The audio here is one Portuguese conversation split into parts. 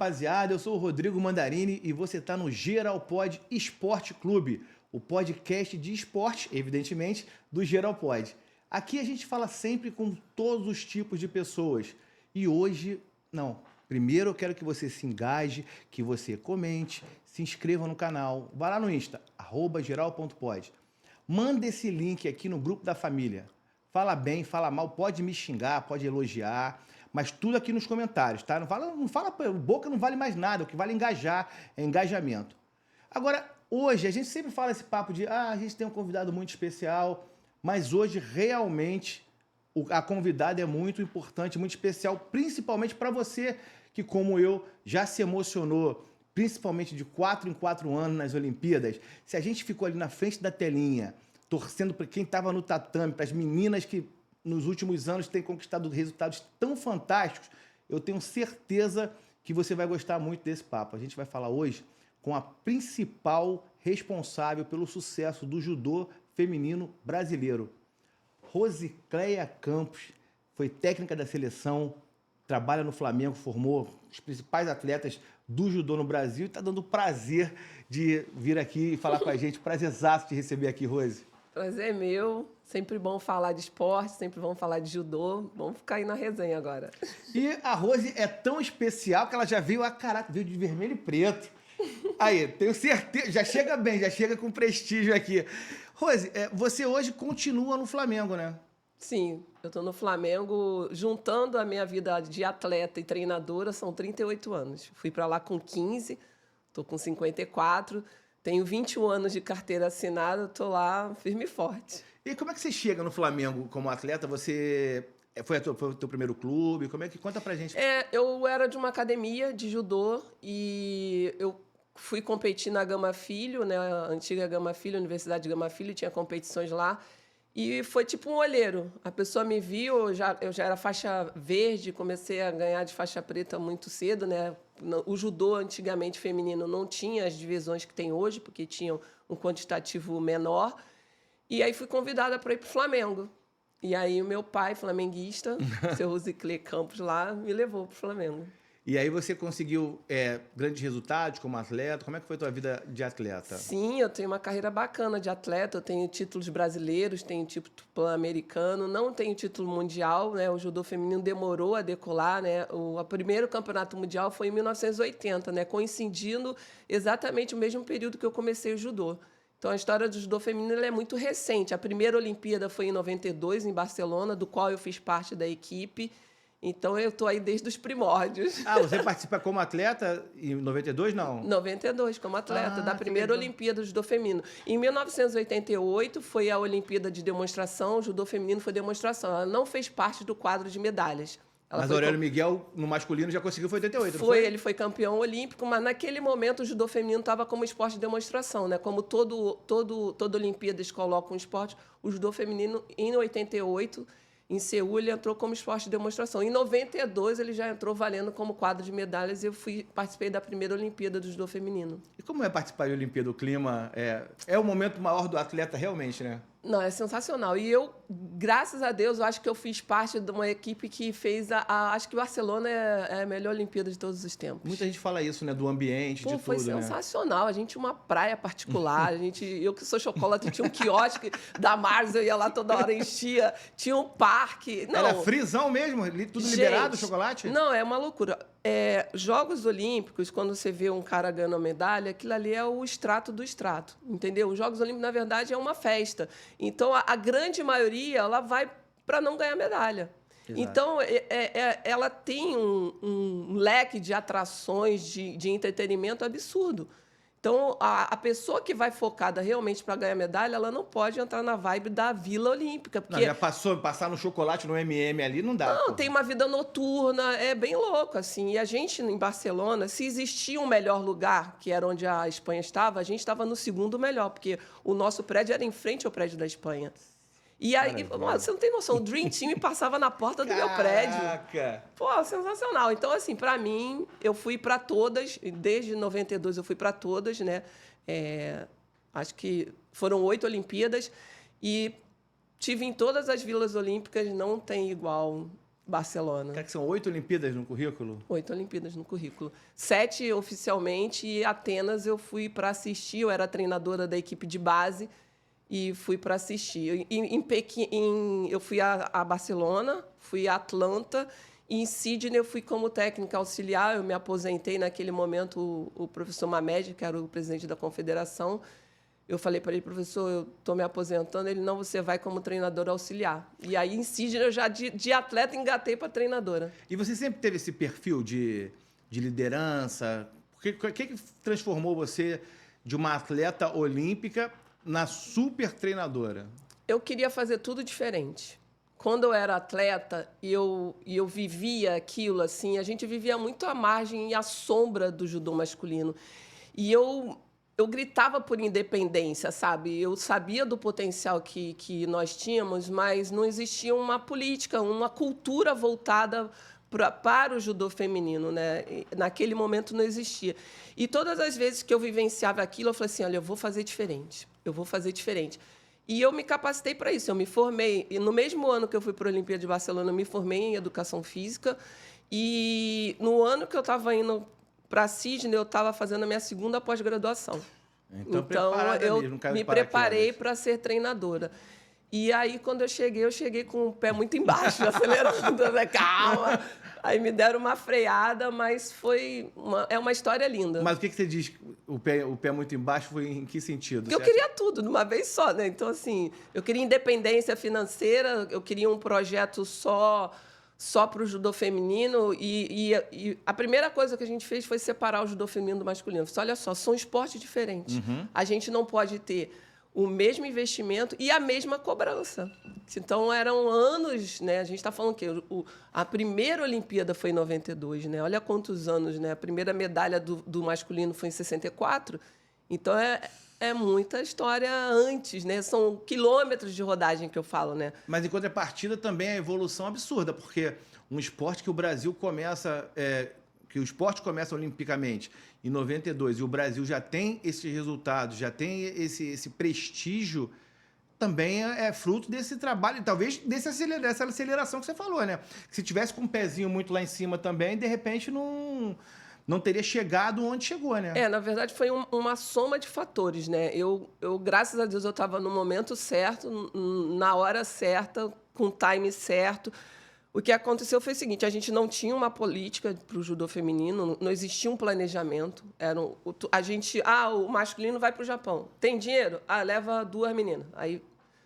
rapaziada, eu sou o Rodrigo Mandarini e você está no Geralpod Esporte Clube, o podcast de esporte, evidentemente, do Geralpod. Aqui a gente fala sempre com todos os tipos de pessoas e hoje, primeiro eu quero que você se engaje, que você comente, se inscreva no canal, vá lá no Insta, @geral.pod. Manda esse link aqui no grupo da família. Fala bem, fala mal, pode me xingar, pode elogiar, mas tudo aqui nos comentários, tá? Não fala, boca não vale mais nada, o que vale é engajar, é engajamento. Agora, hoje, a gente sempre fala esse papo de, a gente tem um convidado muito especial, mas hoje, realmente, a convidada é muito importante, muito especial, principalmente para você que, como eu, já se emocionou, principalmente de 4 em 4 anos nas Olimpíadas. Se a gente ficou ali na frente da telinha, torcendo para quem estava no tatame, para as meninas que nos últimos anos têm conquistado resultados tão fantásticos, eu tenho certeza que você vai gostar muito desse papo. A gente vai falar hoje com a principal responsável pelo sucesso do judô feminino brasileiro. Rosicléia Campos, foi técnica da seleção, trabalha no Flamengo, formou os principais atletas do judô no Brasil e está dando o prazer de vir aqui e falar com a gente. Prazerzaço de receber aqui, Rose. Prazer é meu. Sempre bom falar de esporte, sempre bom falar de judô. Vamos ficar aí na resenha agora. E a Rose é tão especial que ela já veio, veio de vermelho e preto. Aí, tenho certeza, já chega bem, já chega com prestígio aqui. Rose, você hoje continua no Flamengo, né? Sim, eu estou no Flamengo, juntando a minha vida de atleta e treinadora, são 38 anos. Fui para lá com 15, estou com 54, tenho 21 anos de carteira assinada, estou lá firme e forte. E como é que você chega no Flamengo como atleta? Você foi o teu primeiro clube? Como é que conta pra gente? Eu era de uma academia de judô e eu fui competir na Gama Filho, né, a antiga Gama Filho, Universidade Gama Filho, tinha competições lá. E foi tipo um olheiro. A pessoa me viu, eu já era faixa verde, comecei a ganhar de faixa preta muito cedo, né? O judô antigamente feminino não tinha as divisões que tem hoje, porque tinham um quantitativo menor. E aí fui convidada para ir para o Flamengo. E aí o meu pai, flamenguista, seu Rosicléia Campos lá, me levou para o Flamengo. E aí você conseguiu grandes resultados como atleta? Como é que foi a tua vida de atleta? Sim, eu tenho uma carreira bacana de atleta. Eu tenho títulos brasileiros, tenho título pan-americano, não tenho título mundial, né? O judô feminino demorou a decolar, né? O primeiro campeonato mundial foi em 1980, né? Coincidindo exatamente o mesmo período que eu comecei o judô. Então, a história do judô feminino é muito recente. A primeira Olimpíada foi em 92, em Barcelona, do qual eu fiz parte da equipe. Então, eu estou aí desde os primórdios. Você participa como atleta em 92, não? 92, como atleta, da primeira Olimpíada do judô feminino. Em 1988, foi a Olimpíada de demonstração, o judô feminino foi demonstração. Ela não fez parte do quadro de medalhas. Mas o Aurélio Miguel, no masculino, já conseguiu, foi 88, não foi? Ele foi campeão olímpico, mas naquele momento o judô feminino estava como esporte de demonstração, né? Como toda Olimpíadas coloca um esporte, o judô feminino, em 88, em Seul, ele entrou como esporte de demonstração. Em 92, ele já entrou valendo como quadro de medalhas e eu participei da primeira Olimpíada do judô feminino. E como é participar da Olimpíada? O clima é o momento maior do atleta, realmente, né? Não, é sensacional. E eu, graças a Deus, eu acho que eu fiz parte de uma equipe que fez acho que Barcelona é a melhor Olimpíada de todos os tempos. Muita gente fala isso, né? Do ambiente, de tudo, foi sensacional. Né? A gente tinha uma praia particular. Eu que sou chocolate, tinha um quiosque da Mars, eu ia lá toda hora, enchia. Tinha um parque. Não, era frisão mesmo? Tudo liberado, chocolate? Não, é uma loucura. Jogos Olímpicos, quando você vê um cara ganhando a medalha, aquilo ali é o extrato do extrato, entendeu? Os Jogos Olímpicos, na verdade, é uma festa. Então, a grande maioria, ela vai para não ganhar medalha. Exato. Então, ela tem um leque de atrações, de entretenimento absurdo. Então, a pessoa que vai focada realmente para ganhar medalha, ela não pode entrar na vibe da Vila Olímpica. Porque... Não, já passar no chocolate, no MM ali, não dá. Não, tem uma vida noturna, é bem louco, assim. E a gente, em Barcelona, se existia um melhor lugar, que era onde a Espanha estava, a gente estava no segundo melhor, porque o nosso prédio era em frente ao prédio da Espanha. E aí, você não tem noção, o Dream Team passava na porta do meu prédio. Pô, sensacional. Então, assim, para mim, eu fui para todas, desde 92 eu fui para todas, né? Acho que foram 8 Olimpíadas e tive em todas as vilas olímpicas, não tem igual. Barcelona. Cara, que são 8 Olimpíadas no currículo? 8 Olimpíadas no currículo. 7 oficialmente, e Atenas eu fui para assistir, eu era treinadora da equipe de base e fui para assistir. Em Pequim, eu fui a Barcelona, fui a Atlanta, e em Sydney eu fui como técnica auxiliar, eu me aposentei naquele momento, o professor Mamed, que era o presidente da confederação, eu falei para ele, professor, eu estou me aposentando. Ele, não, você vai como treinadora auxiliar. E aí, em Sydney, eu já de atleta engatei para treinadora. E você sempre teve esse perfil de liderança? O que transformou você de uma atleta olímpica na super treinadora? Eu queria fazer tudo diferente. Quando eu era atleta e eu vivia aquilo, assim, a gente vivia muito à margem e à sombra do judô masculino. E eu gritava por independência, sabe? Eu sabia do potencial que nós tínhamos, mas não existia uma política, uma cultura voltada para o judô feminino, né? E naquele momento não existia. E todas as vezes que eu vivenciava aquilo, eu falei assim, olha, eu vou fazer diferente, eu vou fazer diferente. E eu me capacitei para isso, eu me formei. E no mesmo ano que eu fui para a Olimpíada de Barcelona, eu me formei em Educação Física. E no ano que eu estava indo para Sydney, eu estava fazendo a minha segunda pós-graduação. Então eu me preparei para ser treinadora. E aí, quando eu cheguei com o pé muito embaixo, acelerando, né? Calma. Aí me deram uma freada, mas é uma história linda. Mas o que você diz, o pé muito embaixo, foi em que sentido? Porque eu queria tudo de uma vez só, né? Então, assim, eu queria independência financeira, eu queria um projeto só para o judô feminino, e a primeira coisa que a gente fez foi separar o judô feminino do masculino. Falei, olha só, são esportes diferentes. Uhum. A gente não pode ter o mesmo investimento e a mesma cobrança. Então, eram anos, né? A gente está falando que a primeira Olimpíada foi em 92, né? Olha quantos anos, né? A primeira medalha do masculino foi em 64. Então, é muita história antes, né? São quilômetros de rodagem que eu falo, né? Mas, em contrapartida, também é evolução absurda, porque um esporte que o Brasil começa... que o esporte começa olimpicamente em 92 e o Brasil já tem esses resultados, já tem esse prestígio, também é fruto desse trabalho, talvez dessa aceleração que você falou, né? Se tivesse com um pezinho muito lá em cima também, de repente não teria chegado onde chegou, né? Na verdade, foi uma soma de fatores, né? Eu graças a Deus, eu estava no momento certo, na hora certa, com o time certo. O que aconteceu foi o seguinte, a gente não tinha uma política para o judô feminino, não existia um planejamento. O masculino vai para o Japão. Tem dinheiro? Leva 2 meninas. Aí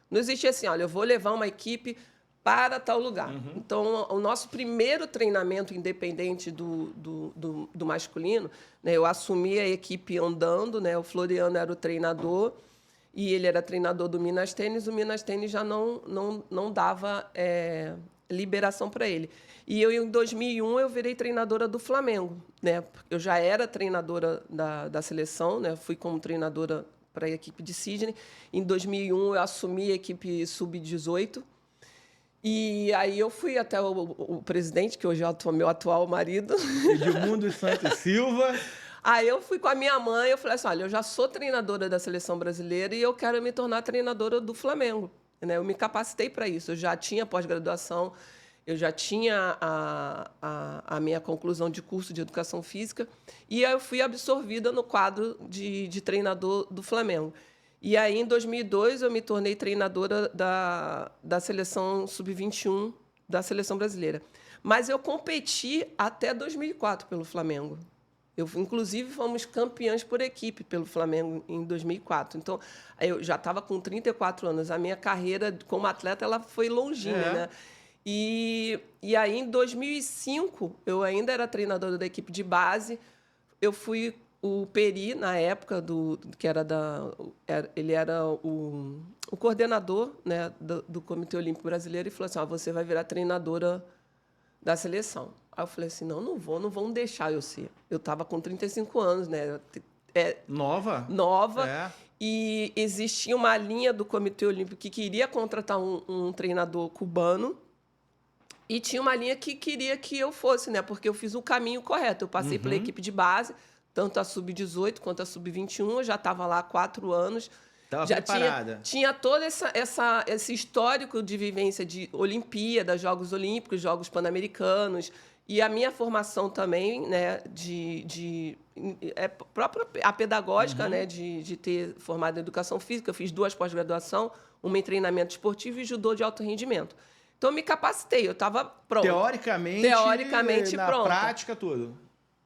não existia assim, olha, eu vou levar uma equipe para tal lugar. Uhum. Então, o nosso primeiro treinamento independente do masculino, né, eu assumi a equipe andando, né, o Floriano era o treinador, e ele era treinador do Minas Tênis, o Minas Tênis já não dava... liberação para ele. E em 2001, eu virei treinadora do Flamengo, né? Eu já era treinadora da seleção, né? Fui como treinadora para a equipe de Sydney. Em 2001, eu assumi a equipe sub-18. E aí eu fui até o presidente, que hoje é meu atual marido. Edmundo Santos Silva. Aí eu fui com a minha mãe, eu falei assim, olha, eu já sou treinadora da seleção brasileira e eu quero me tornar treinadora do Flamengo. Eu me capacitei para isso. Eu já tinha pós-graduação, eu já tinha a minha conclusão de curso de educação física, e aí eu fui absorvida no quadro de treinador do Flamengo. E aí, em 2002, eu me tornei treinadora da seleção sub-21 da seleção brasileira. Mas eu competi até 2004 pelo Flamengo. Inclusive, fomos campeãs por equipe pelo Flamengo em 2004. Então, eu já estava com 34 anos. A minha carreira como atleta ela foi longínqua, né? E aí, em 2005, eu ainda era treinadora da equipe de base. Eu fui o Peri, na época, ele era o coordenador, né, do Comitê Olímpico Brasileiro, e falou assim, você vai virar treinadora da seleção. Aí eu falei assim, não vão deixar eu ser. Eu estava com 35 anos, né? Nova. E existia uma linha do Comitê Olímpico que queria contratar um treinador cubano e tinha uma linha que queria que eu fosse, né? Porque eu fiz o caminho correto. Eu passei pela equipe de base, tanto a sub-18 quanto a sub-21. Eu já estava lá há 4 anos. Tava Já preparada. tinha todo esse histórico de vivência de Olimpíada, Jogos Olímpicos, Jogos Pan-Americanos, e a minha formação também, né, própria a pedagógica, né, de ter formado em educação física. Eu fiz 2 pós-graduação, uma em treinamento esportivo e judô de alto rendimento. Então, eu me capacitei, eu estava pronta. Teoricamente na pronta. prática, tudo.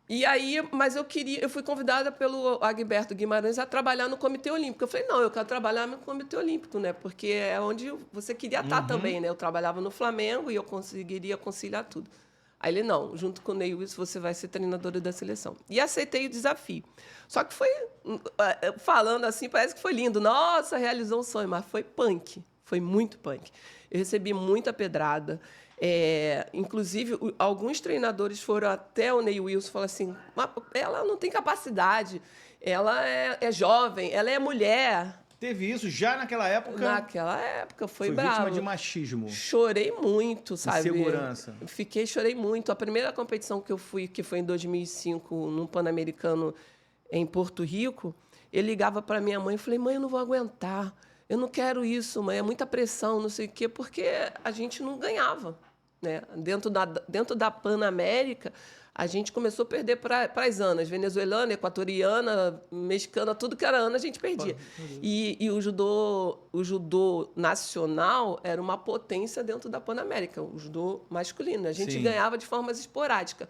E aí, mas eu fui convidada pelo Agberto Guimarães a trabalhar no Comitê Olímpico. Eu falei, não, eu quero trabalhar no Comitê Olímpico, né? Porque é onde você queria estar também, né? Eu trabalhava no Flamengo e eu conseguiria conciliar tudo. Aí ele, não, junto com o Ney Wilson, você vai ser treinadora da seleção. E aceitei o desafio. Só que foi, falando assim, parece que foi lindo. Nossa, realizou um sonho, mas foi punk. Foi muito punk. Eu recebi muita pedrada. Inclusive, alguns treinadores foram até o Ney Wilson e falaram assim, ela não tem capacidade, ela é jovem, ela é mulher. Teve isso já naquela época? Naquela época, foi bravo. Vítima de machismo. Chorei muito, sabe? Insegurança. Chorei muito. A primeira competição que eu fui, que foi em 2005, num Pan-Americano em Porto Rico, ele ligava para minha mãe e falei, mãe, eu não vou aguentar, eu não quero isso, mãe, é muita pressão, não sei o quê, porque a gente não ganhava. Né? Dentro da Pan-América, a gente começou a perder para as ANAs, venezuelana, equatoriana, mexicana, tudo que era ANA a gente perdia. E o judô nacional era uma potência dentro da Pan-América, o judô masculino. A gente ganhava de formas esporádicas.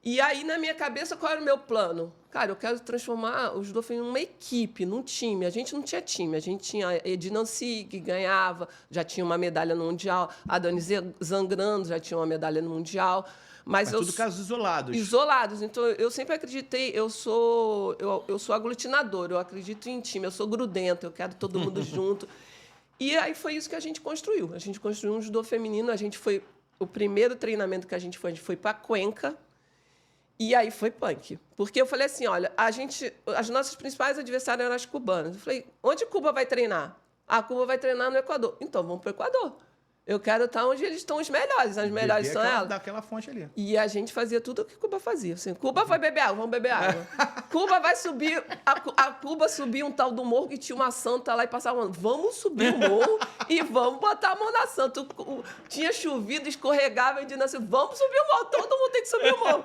E aí, na minha cabeça, qual era o meu plano? Cara, eu quero transformar o judô feminino numa equipe, num time. A gente não tinha time. A gente tinha a Edinanci, que ganhava, já tinha uma medalha no Mundial. A Dani Zangrando já tinha uma medalha no Mundial. Mas tudo casos isolados. Isolados. Então, eu sempre acreditei, eu sou aglutinador, eu acredito em time, eu sou grudento, eu quero todo mundo junto. E aí foi isso que a gente construiu. A gente construiu um judô feminino. O primeiro treinamento que a gente foi para Cuenca. E aí foi punk. Porque eu falei assim, olha, as nossas principais adversárias eram as cubanas. Eu falei, onde Cuba vai treinar? Cuba vai treinar no Equador. Então, vamos para o Equador. Eu quero estar onde eles estão os melhores. As melhores são elas. Daquela fonte ali. E a gente fazia tudo o que Cuba fazia. Assim, Cuba vai beber água, vamos beber água. Cuba vai subir... A Cuba subia um tal do morro que tinha uma santa lá e passava... Vamos subir o morro e vamos botar a mão na santa. Tinha chovido, escorregava e dizia assim, vamos subir o morro, todo mundo tem que subir o morro.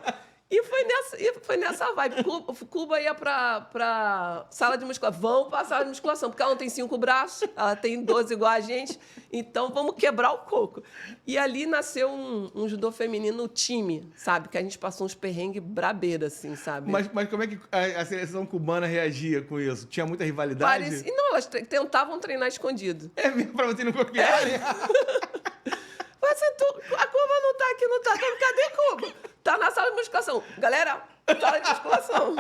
E foi nessa vibe. Cuba ia para sala de musculação. Vamos para a sala de musculação, porque ela não tem 5 braços, ela tem 12 igual a gente, então vamos quebrar o coco. E ali nasceu um judô feminino time, sabe? Que a gente passou uns perrengues brabeiros, assim, sabe? Mas como é que a seleção cubana reagia com isso? Tinha muita rivalidade? Não, elas tentavam treinar escondido. É mesmo, para você não copiarem? A Cuba não tá aqui, não tá. Cadê Cuba? Tá na sala de musculação. Galera, sala de musculação.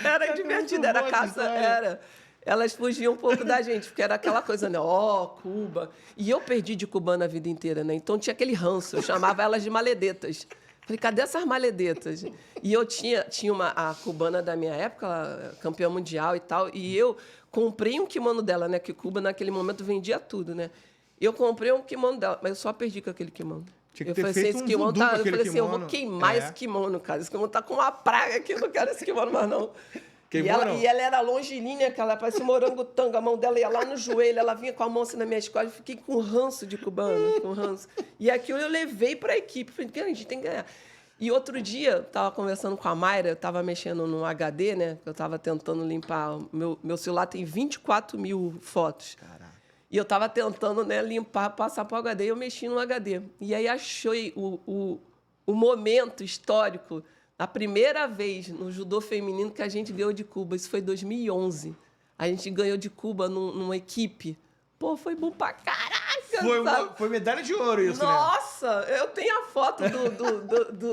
Era divertido, era caça, era. Elas fugiam um pouco da gente, porque era aquela coisa, né? Cuba. E eu perdi de cubana a vida inteira, né? Então tinha aquele ranço, eu chamava elas de maledetas. Falei, cadê essas maledetas? E eu tinha a cubana da minha época, ela, campeã mundial e tal, e eu comprei um kimono dela, né? Que Cuba, naquele momento, vendia tudo, né? Eu comprei um kimono dela, mas eu só perdi com aquele kimono. Tinha que ter feito um voodoo com aquele Eu falei assim, eu vou kimono. queimar esse kimono, cara. Esse kimono tá com uma praga aqui, eu não quero esse kimono mais, não. E ela era longilínea, que ela parecia um orangotango, a mão dela ia lá no joelho, ela vinha com a mão assim na minha escola, eu fiquei com ranço de cubano, com ranço. E aquilo eu levei para a equipe, falei, a gente tem que ganhar. E outro dia, eu estava conversando com a Mayra, eu estava mexendo no HD, né? Eu estava tentando limpar, meu celular tem 24 mil fotos. Caraca. E eu estava tentando, né, limpar, passar para o HD, e eu mexi no HD. E aí achei o momento histórico, a primeira vez no judô feminino que a gente ganhou de Cuba. Isso foi em 2011. A gente ganhou de Cuba numa equipe. Pô, foi bom pra caraca, foi medalha de ouro isso, Nossa, né? Eu tenho a foto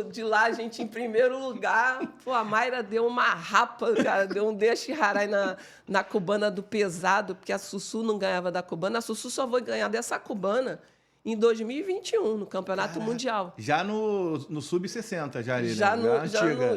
de lá, a gente em primeiro lugar. Pô, a Mayra deu uma rapa, cara, deu um deixe-harai na cubana do pesado, porque a Sussu não ganhava da cubana. A Sussu só foi ganhar dessa cubana em 2021, no Campeonato Mundial. Já no Sub-60, já ali, já né?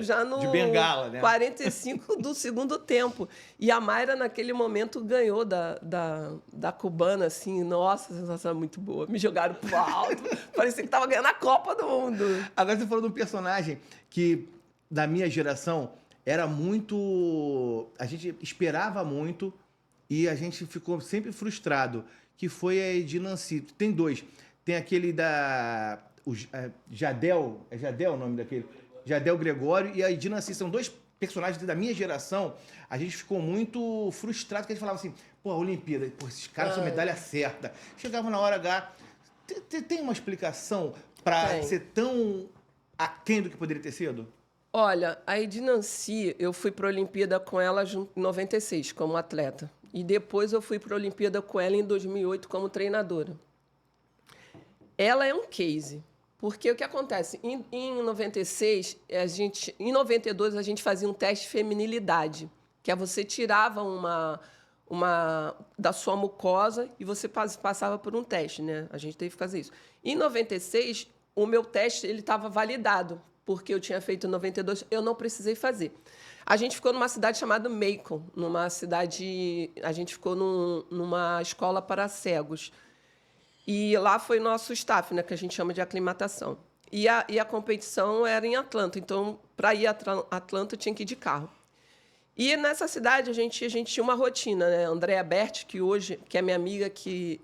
Já no de bengala, né? 45 do segundo tempo. E a Mayra, naquele momento, ganhou da cubana, assim. Nossa, a sensação é muito boa. Me jogaram pro alto. Parecia que estava ganhando a Copa do Mundo. Agora você falou de um personagem que, da minha geração, era muito... A gente esperava muito e a gente ficou sempre frustrado, que foi a Edinancy. Tem dois. Tem aquele da... Jadel, é Jadel o nome daquele? Jadel Gregório e a Edinancy. São dois personagens da minha geração. A gente ficou muito frustrado, porque a gente falava assim, pô, a Olimpíada, pô, esses caras são medalha certa. Chegava na hora H. Tem uma explicação para ser tão aquém do que poderia ter sido? Olha, a Edinancy, eu fui para a Olimpíada com ela em 96, como atleta. E depois eu fui para a Olimpíada com ela em 2008 como treinadora. Ela é um case. Porque o que acontece? Em 96, em 92, a gente fazia um teste de feminilidade, que é você tirava da sua mucosa e você passava por um teste, né? A gente teve que fazer isso. Em 96, o meu teste ele estava validado, porque eu tinha feito em 92, eu não precisei fazer. A gente ficou numa cidade chamada Macon, a gente ficou numa escola para cegos. E lá foi nosso staff, né, que a gente chama de aclimatação. E a competição era em Atlanta, então, para ir a Atlanta, eu tinha que ir de carro. E nessa cidade, a gente tinha uma rotina, né? Andréa Berti, que é minha amiga, que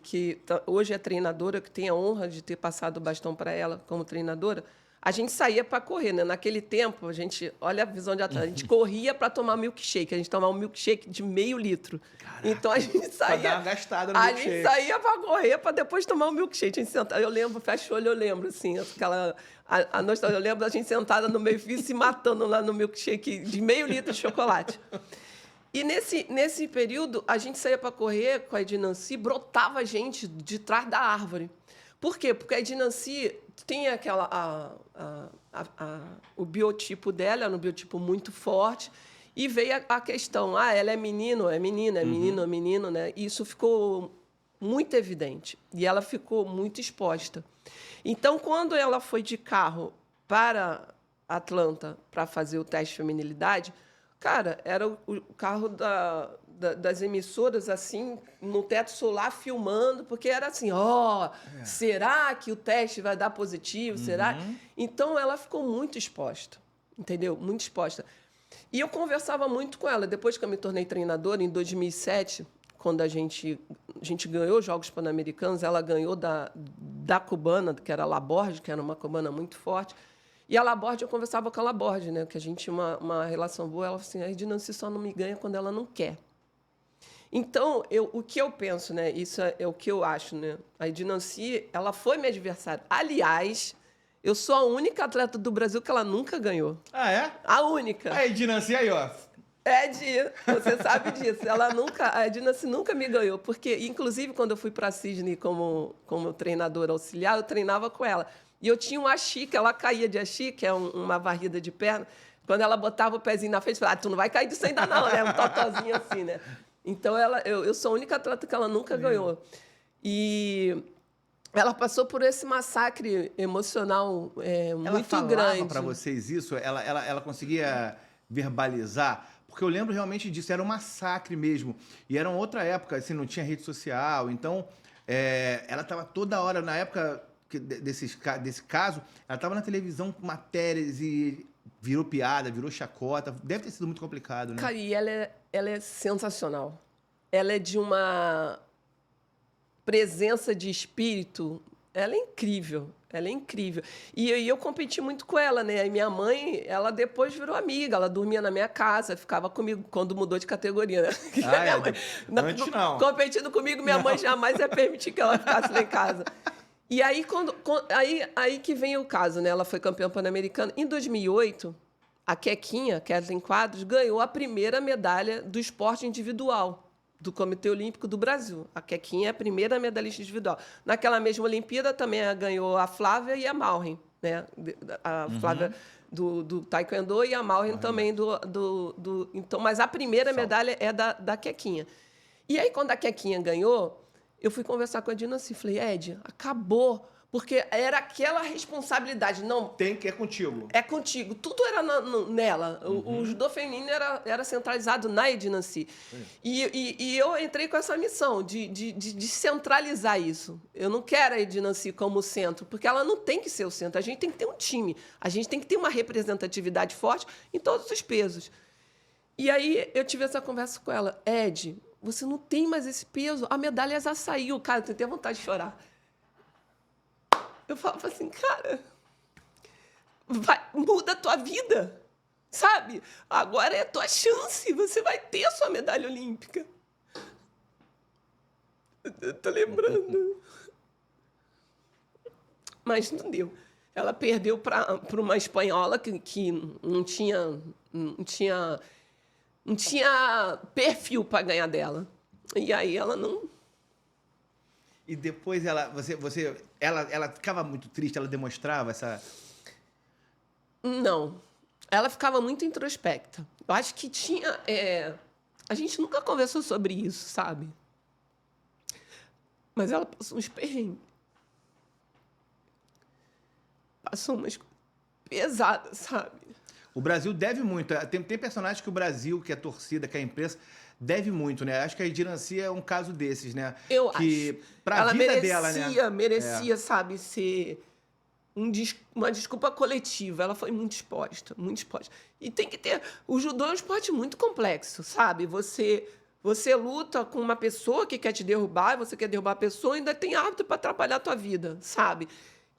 hoje é treinadora, que tem a honra de ter passado o bastão para ela como treinadora, a gente saía para correr, né? Naquele tempo, olha a visão de atleta, a gente corria para tomar milkshake, a gente tomava um milkshake de meio litro. Caraca, então a gente saía. Pra dar uma gastada no milkshake. A gente saía para correr para depois tomar um milkshake. A gente sentava, eu lembro, fecha o olho, eu lembro, assim, a nostalgia, eu lembro da gente sentada no meio-fio se matando lá no milkshake de meio litro de chocolate. E nesse período, a gente saía para correr com a Edinancy, brotava gente de trás da árvore. Por quê? Porque a Edinancy tem o biotipo dela, era um biotipo muito forte, e veio a questão, ela é menino, é menina, é menino, é menino, né? E isso ficou muito evidente, e ela ficou muito exposta. Então, quando ela foi de carro para Atlanta para fazer o teste de feminilidade, cara, era o carro das emissoras, assim, no teto solar, filmando, porque era assim, será que o teste vai dar positivo? Será? Então, ela ficou muito exposta, entendeu? Muito exposta. E eu conversava muito com ela. Depois que eu me tornei treinadora, em 2007, quando a gente ganhou os Jogos Pan-Americanos, ela ganhou da cubana, que era a Laborde, que era uma cubana muito forte. E a Laborde, eu conversava com a Laborde, né? Que a gente tinha uma relação boa. Ela falou assim, a Edinancy só não me ganha quando ela não quer. Então, o que eu penso, né? Isso é o que eu acho, né? A Edinancy, ela foi minha adversária. Aliás, eu sou a única atleta do Brasil que ela nunca ganhou. Ah, é? A única. A Edinancy aí, ó. Você sabe disso. A Edinancy nunca me ganhou, porque, inclusive, quando eu fui para Sydney como treinadora auxiliar, eu treinava com ela. E eu tinha um achi, que ela caía de achi, que é uma varrida de perna. Quando ela botava o pezinho na frente, eu falava, tu não vai cair disso ainda não, né? Um totozinho assim, né? Então, eu sou a única atleta que ela nunca ganhou. E ela passou por esse massacre emocional muito grande. Ela falava para vocês isso? Ela conseguia verbalizar? Porque eu lembro realmente disso, era um massacre mesmo. E era uma outra época, assim, não tinha rede social. Então, ela estava toda hora, na época desse caso, ela estava na televisão com matérias e virou piada, virou chacota. Deve ter sido muito complicado, né? Cara, e ela é sensacional. Ela é de uma presença de espírito. Ela é incrível. Ela é incrível. E eu competi muito com ela, né? E minha mãe, ela depois virou amiga. Ela dormia na minha casa, ficava comigo quando mudou de categoria, né? Antes não. Competindo comigo, minha mãe jamais ia permitir que ela ficasse lá em casa. E aí, aí que vem o caso, né? Ela foi campeã pan-americana. Em 2008, a Quequinha, Kathleen Quadros, ganhou a primeira medalha do esporte individual do Comitê Olímpico do Brasil. A Quequinha é a primeira medalhista individual. Naquela mesma Olimpíada, também ganhou a Flávia e a Malren, né? A Flávia do Taekwondo e a Malren também Então, mas a primeira medalha é da Quequinha. E aí, quando a Quequinha ganhou, eu fui conversar com a Edinancy e falei, Ed, acabou. Porque era aquela responsabilidade. Não, é contigo. É contigo. Tudo era nela. O judô feminino era centralizado na Edinancy. E eu entrei com essa missão de centralizar isso. Eu não quero a Edinancy como centro, porque ela não tem que ser o centro. A gente tem que ter um time. A gente tem que ter uma representatividade forte em todos os pesos. E aí eu tive essa conversa com ela. Ed, você não tem mais esse peso. A medalha já saiu. Cara, eu tenho até vontade de chorar. Eu falava assim, cara, muda a tua vida, sabe? Agora é a tua chance, você vai ter a sua medalha olímpica. Eu tô lembrando. Mas não deu. Ela perdeu para uma espanhola que não tinha perfil para ganhar dela. E aí ela não... E depois ela ficava muito triste, ela demonstrava essa... Não. Ela ficava muito introspecta. Eu acho que tinha... A gente nunca conversou sobre isso, sabe? Mas ela passou uns perrengues. Passou umas coisas pesadas, sabe? O Brasil deve muito. Tem personagens que o Brasil, que a torcida, que a imprensa, deve muito, né? Acho que a Edinancy é um caso desses, né? Eu que, acho. Pra ela vida merecia, dela, né? merecia, sabe, ser uma desculpa coletiva. Ela foi muito exposta, muito exposta. E tem que ter... O judô é um esporte muito complexo, sabe? Você luta com uma pessoa que quer te derrubar, você quer derrubar a pessoa e ainda tem árbitro para atrapalhar a tua vida, sabe?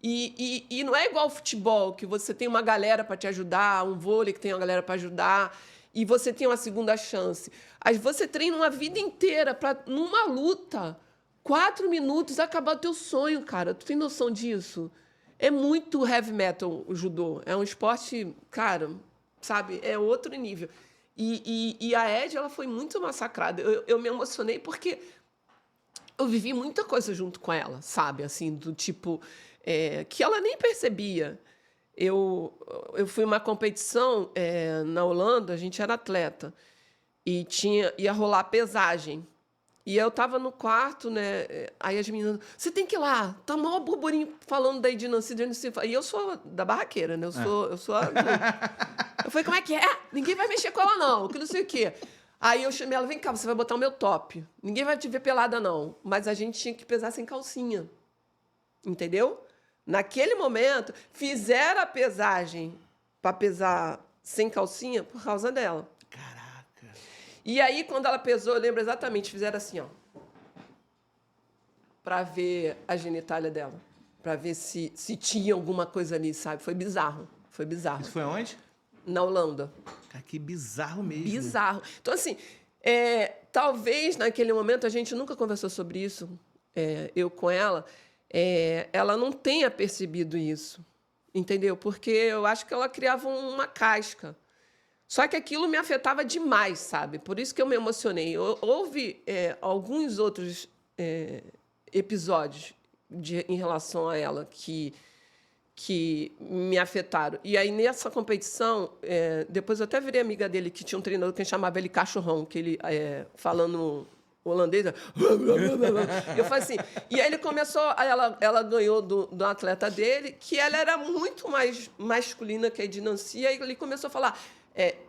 E não é igual ao futebol, que você tem uma galera para te ajudar, um vôlei que tem uma galera para ajudar, e você tem uma segunda chance. Aí você treina uma vida inteira para, numa luta, 4 minutos, acabar o teu sonho, cara. Tu tem noção disso? É muito heavy metal o judô. É um esporte, cara, sabe? É outro nível. E a Ed, ela foi muito massacrada. Eu me emocionei porque eu vivi muita coisa junto com ela, sabe? Assim, do tipo... que ela nem percebia. Eu fui uma competição na Holanda, a gente era atleta, e ia rolar pesagem. E eu estava no quarto, né? Aí as meninas, você tem que ir lá, tá maior burburinho falando da Edinancy. E eu sou da barraqueira, né? Eu sou Eu falei, como é que é? Ninguém vai mexer com ela, não, que não sei o quê. Aí eu chamei ela, vem cá, você vai botar o meu top. Ninguém vai te ver pelada, não. Mas a gente tinha que pesar sem calcinha. Entendeu? Naquele momento, fizeram a pesagem para pesar sem calcinha por causa dela. Caraca. E aí, quando ela pesou, eu lembro exatamente, fizeram assim, ó. Para ver a genitália dela. Para ver se tinha alguma coisa ali, sabe? Foi bizarro. Foi bizarro. Isso foi onde? Na Holanda. Cara, que bizarro mesmo. Bizarro. Então, assim, talvez naquele momento, a gente nunca conversou sobre isso, eu com ela, ela não tenha percebido isso, entendeu? Porque eu acho que ela criava uma casca. Só que aquilo me afetava demais, sabe? Por isso que eu me emocionei. Houve alguns outros episódios em relação a ela que me afetaram. E aí, nessa competição, depois eu até virei amiga dele, que tinha um treinador que a gente chamava ele Cachorrão, que ele, falando holandês, eu falei assim... E aí ele começou... Ela ganhou do atleta dele, que ela era muito mais masculina que a Edinancy, e aí ele começou a falar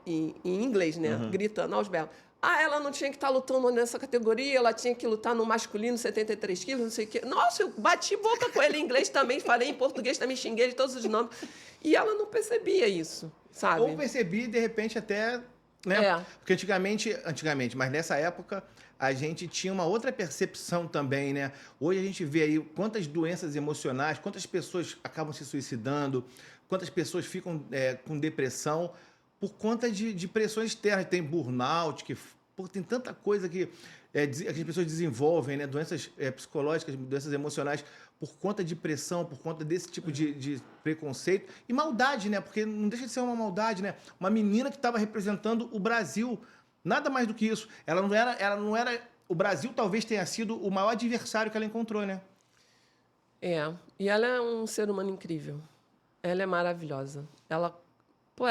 em inglês, né? Uhum. Gritando aos berros. Ela não tinha que estar lutando nessa categoria, ela tinha que lutar no masculino, 73 quilos, não sei o quê. Nossa, eu bati boca com ele em inglês também, falei em português também, xinguei de todos os nomes. E ela não percebia isso, sabe? Ou percebia, de repente, até... né? Porque antigamente, mas nessa época, a gente tinha uma outra percepção também, né? Hoje a gente vê aí quantas doenças emocionais, quantas pessoas acabam se suicidando, quantas pessoas ficam com depressão... por conta de pressões externas. Tem burnout, tem tanta coisa que as pessoas desenvolvem, né? Doenças psicológicas, doenças emocionais, por conta de pressão, por conta desse tipo de preconceito. E maldade, né? Porque não deixa de ser uma maldade, né? Uma menina que estava representando o Brasil. Nada mais do que isso. Ela não era... O Brasil talvez tenha sido o maior adversário que ela encontrou, né? E ela é um ser humano incrível. Ela é maravilhosa. Ela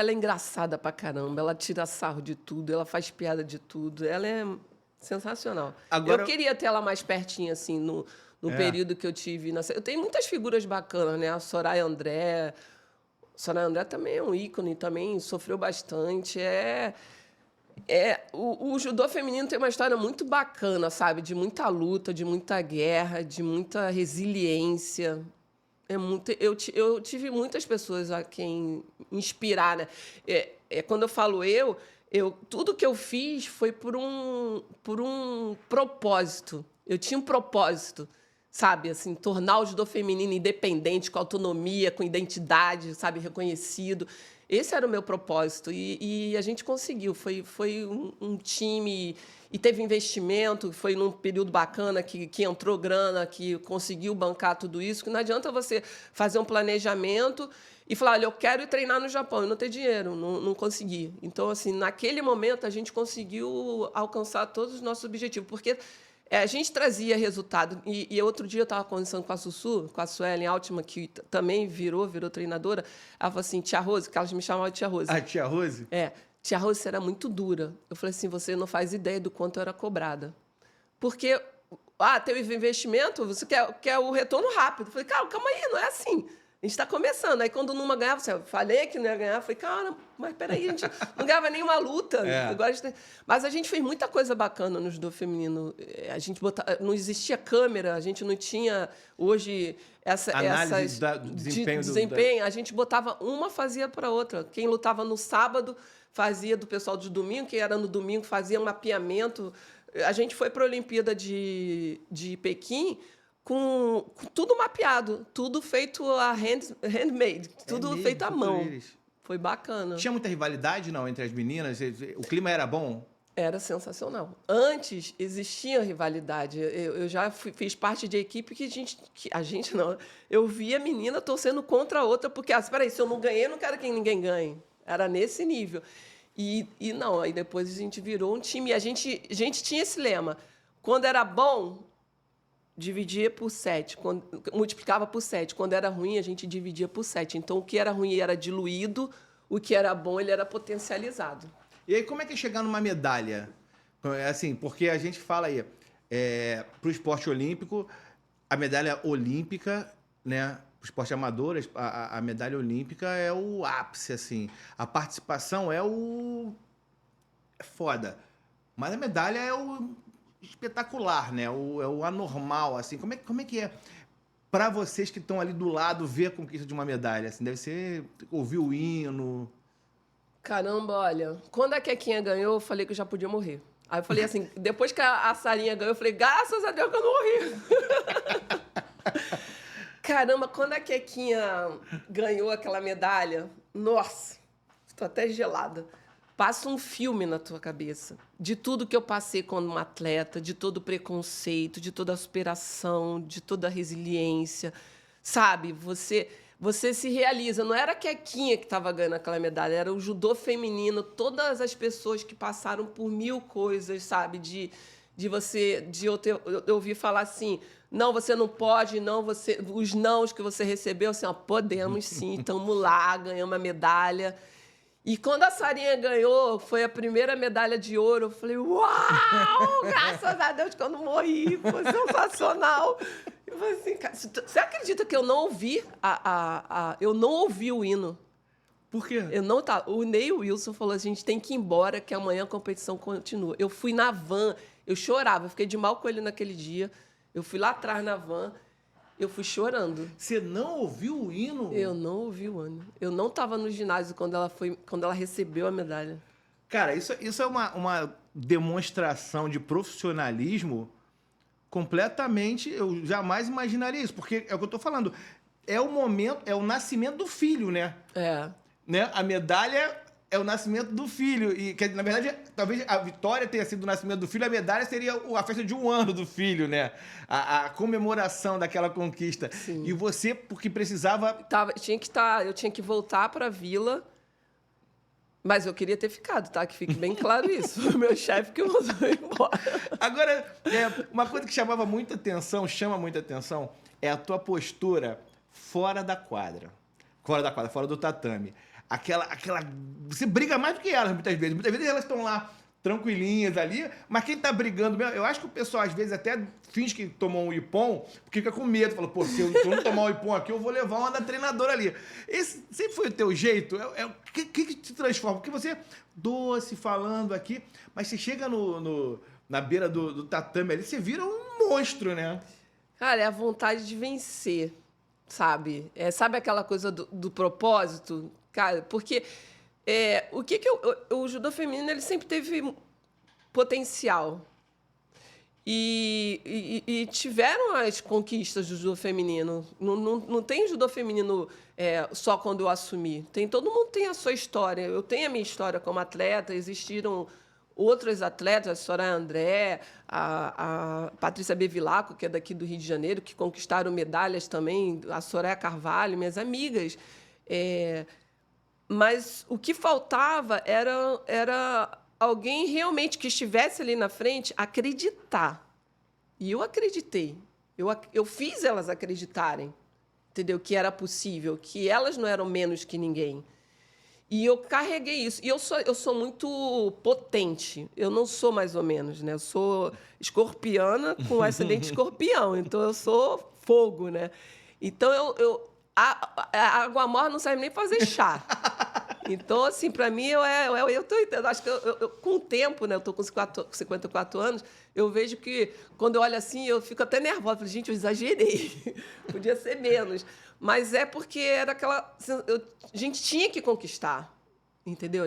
é engraçada pra caramba, ela tira sarro de tudo, ela faz piada de tudo, ela é sensacional. Agora, eu queria ter ela mais pertinho, assim, no período que eu tive. Eu tenho muitas figuras bacanas, né? A Soraya André. Soraya André também é um ícone, também sofreu bastante. O judô feminino tem uma história muito bacana, sabe? De muita luta, de muita guerra, de muita resiliência. Eu tive muitas pessoas a quem inspirar, né? Quando eu falo Tudo que eu fiz foi por um propósito. Eu tinha um propósito, sabe? Assim, tornar o judô feminino independente, com autonomia, com identidade, sabe? Reconhecido. Esse era o meu propósito. E a gente conseguiu. Foi um time... E teve investimento, foi num período bacana que entrou grana, que conseguiu bancar tudo isso, que não adianta você fazer um planejamento e falar, olha, eu quero ir treinar no Japão, e não ter dinheiro, não consegui. Então, assim, naquele momento, a gente conseguiu alcançar todos os nossos objetivos, porque a gente trazia resultado. E outro dia eu estava conversando com a Sussu, com a Suelen Altman, que também virou treinadora. Ela falou assim, Tia Rose, que elas me chamavam de Tia Rose. A Tia Rose? Tia Rose, você era muito dura. Eu falei assim, você não faz ideia do quanto eu era cobrada. Porque, teve investimento, você quer o retorno rápido. Eu falei, cara, calma aí, não é assim. A gente está começando. Aí, quando numa ganhava, eu falei que não ia ganhar. Eu falei, cara, mas peraí, a gente não ganhava nenhuma luta. Agora Mas a gente fez muita coisa bacana no judô feminino. A gente não existia câmera, a gente não tinha, hoje, análise do desempenho. A gente botava uma, fazia para outra. Quem lutava no sábado fazia do pessoal de domingo, quem era no domingo fazia um mapeamento. A gente foi para a Olimpíada de Pequim com tudo mapeado, tudo feito handmade, tudo feito à mão. Foi bacana. Tinha muita rivalidade, não, entre as meninas? O clima era bom? Era sensacional. Antes existia rivalidade. Eu já fiz parte de equipe que a gente não. Eu via a menina torcendo contra a outra, porque, espera aí, se eu não ganhei, eu não quero que ninguém ganhe. Era nesse nível. E não, aí depois a gente virou um time. E a gente tinha esse lema. Quando era bom, dividia por 7, multiplicava por 7. Quando era ruim, a gente dividia por 7. Então, o que era ruim era diluído, o que era bom, ele era potencializado. E aí, como é que é chegar numa medalha? Assim, porque a gente fala aí, para o esporte olímpico, a medalha olímpica, né? Para o esporte amador, a medalha olímpica é o ápice, assim. A participação é foda. Mas a medalha é o espetacular, né? É o anormal, assim. Como é que é para vocês que estão ali do lado ver a conquista de uma medalha? Assim, deve ser ouvir o hino. Caramba, olha, quando a Quequinha ganhou, eu falei que eu já podia morrer. Aí eu falei assim, depois que a Sarinha ganhou, eu falei, graças a Deus que eu não morri. Caramba, quando a Quequinha ganhou aquela medalha, nossa, estou até gelada. Passa um filme na tua cabeça de tudo que eu passei como uma atleta, de todo o preconceito, de toda a superação, de toda a resiliência, sabe? Você se realiza. Não era a Quequinha que estava ganhando aquela medalha, era o judô feminino, todas as pessoas que passaram por mil coisas, sabe? De eu ouvir falar assim, não, você não pode, não, os nãos que você recebeu, assim, podemos sim, estamos lá, ganhamos a medalha. E quando a Sarinha ganhou, foi a primeira medalha de ouro, eu falei, uau, graças a Deus que eu não morri, foi sensacional. Eu falei assim, cara, você acredita que eu não ouvi eu não ouvi o hino? Por quê? O Ney Wilson falou assim, a gente tem que ir embora, que amanhã a competição continua. Eu fui na van, eu chorava, eu fiquei de mal com ele naquele dia. Eu fui lá atrás na van, eu fui chorando. Você não ouviu o hino? Eu não ouvi o hino. Eu não estava no ginásio quando ela recebeu a medalha. Cara, isso é uma demonstração de profissionalismo completamente... Eu jamais imaginaria isso, porque é o que eu estou falando. É o momento, é o nascimento do filho, né? Né? A medalha é o nascimento do filho. E, na verdade, talvez a vitória tenha sido o nascimento do filho, a medalha seria a festa de 1 ano do filho, né? A comemoração daquela conquista. Sim. E você, porque precisava... Eu tinha que voltar para a vila, mas eu queria ter ficado, tá? Que fique bem claro isso. Foi o meu chefe que mandou embora. Agora, uma coisa que chama muita atenção, é a tua postura fora da quadra. Fora do tatame. Você briga mais do que elas, muitas vezes. Muitas vezes elas estão lá tranquilinhas ali, mas quem tá brigando mesmo... Eu acho que o pessoal, às vezes, até finge que tomou um ipom, porque fica com medo. Fala, pô, se eu não tomar um ipom aqui, eu vou levar uma da treinadora ali. Esse sempre foi o teu jeito? O que te transforma? Porque você, doce, falando aqui, mas você chega na beira do tatame ali, você vira um monstro, né? Cara, é a vontade de vencer, sabe? Sabe aquela coisa do propósito? Cara, porque O judô feminino ele sempre teve potencial. E tiveram as conquistas do judô feminino. Não tem judô feminino só quando eu assumi. Todo mundo tem a sua história. Eu tenho a minha história como atleta. Existiram outros atletas, a Soraya André, a Patrícia Bevilacqua, que é daqui do Rio de Janeiro, que conquistaram medalhas também, a Soraya Carvalho, minhas amigas. Mas o que faltava era alguém realmente que estivesse ali na frente acreditar. E eu acreditei. Eu fiz elas acreditarem, entendeu? Que era possível, que elas não eram menos que ninguém. E eu carreguei isso. E eu sou muito potente. Eu não sou mais ou menos, né? Eu sou escorpiana com ascendente escorpião. Então, eu sou fogo, né? Então, a água morna não serve nem para fazer chá. Então, assim, para mim, eu tô entendendo. Acho que com o tempo, né? Eu tô com 54 anos, eu vejo que, quando eu olho assim, eu fico até nervosa. Falei, gente, eu exagerei. Podia ser menos. Mas é porque era aquela... A gente tinha que conquistar, entendeu?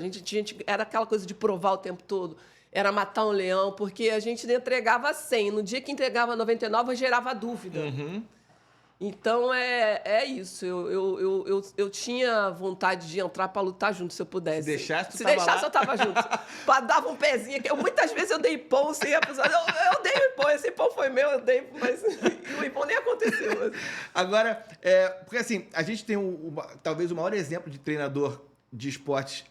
Era aquela coisa de provar o tempo todo. Era matar um leão, porque a gente entregava 100. No dia que entregava 99, gerava dúvida. Uhum. Então, é isso. Eu tinha vontade de entrar para lutar junto, se eu pudesse. Se deixasse, eu estava junto. Dava um pezinho. Muitas vezes eu dei pão sem a pessoa... Eu dei o pão, esse pão foi meu, eu dei, mas o pão nem aconteceu. Agora, porque assim, a gente tem talvez o maior exemplo de treinador de esportes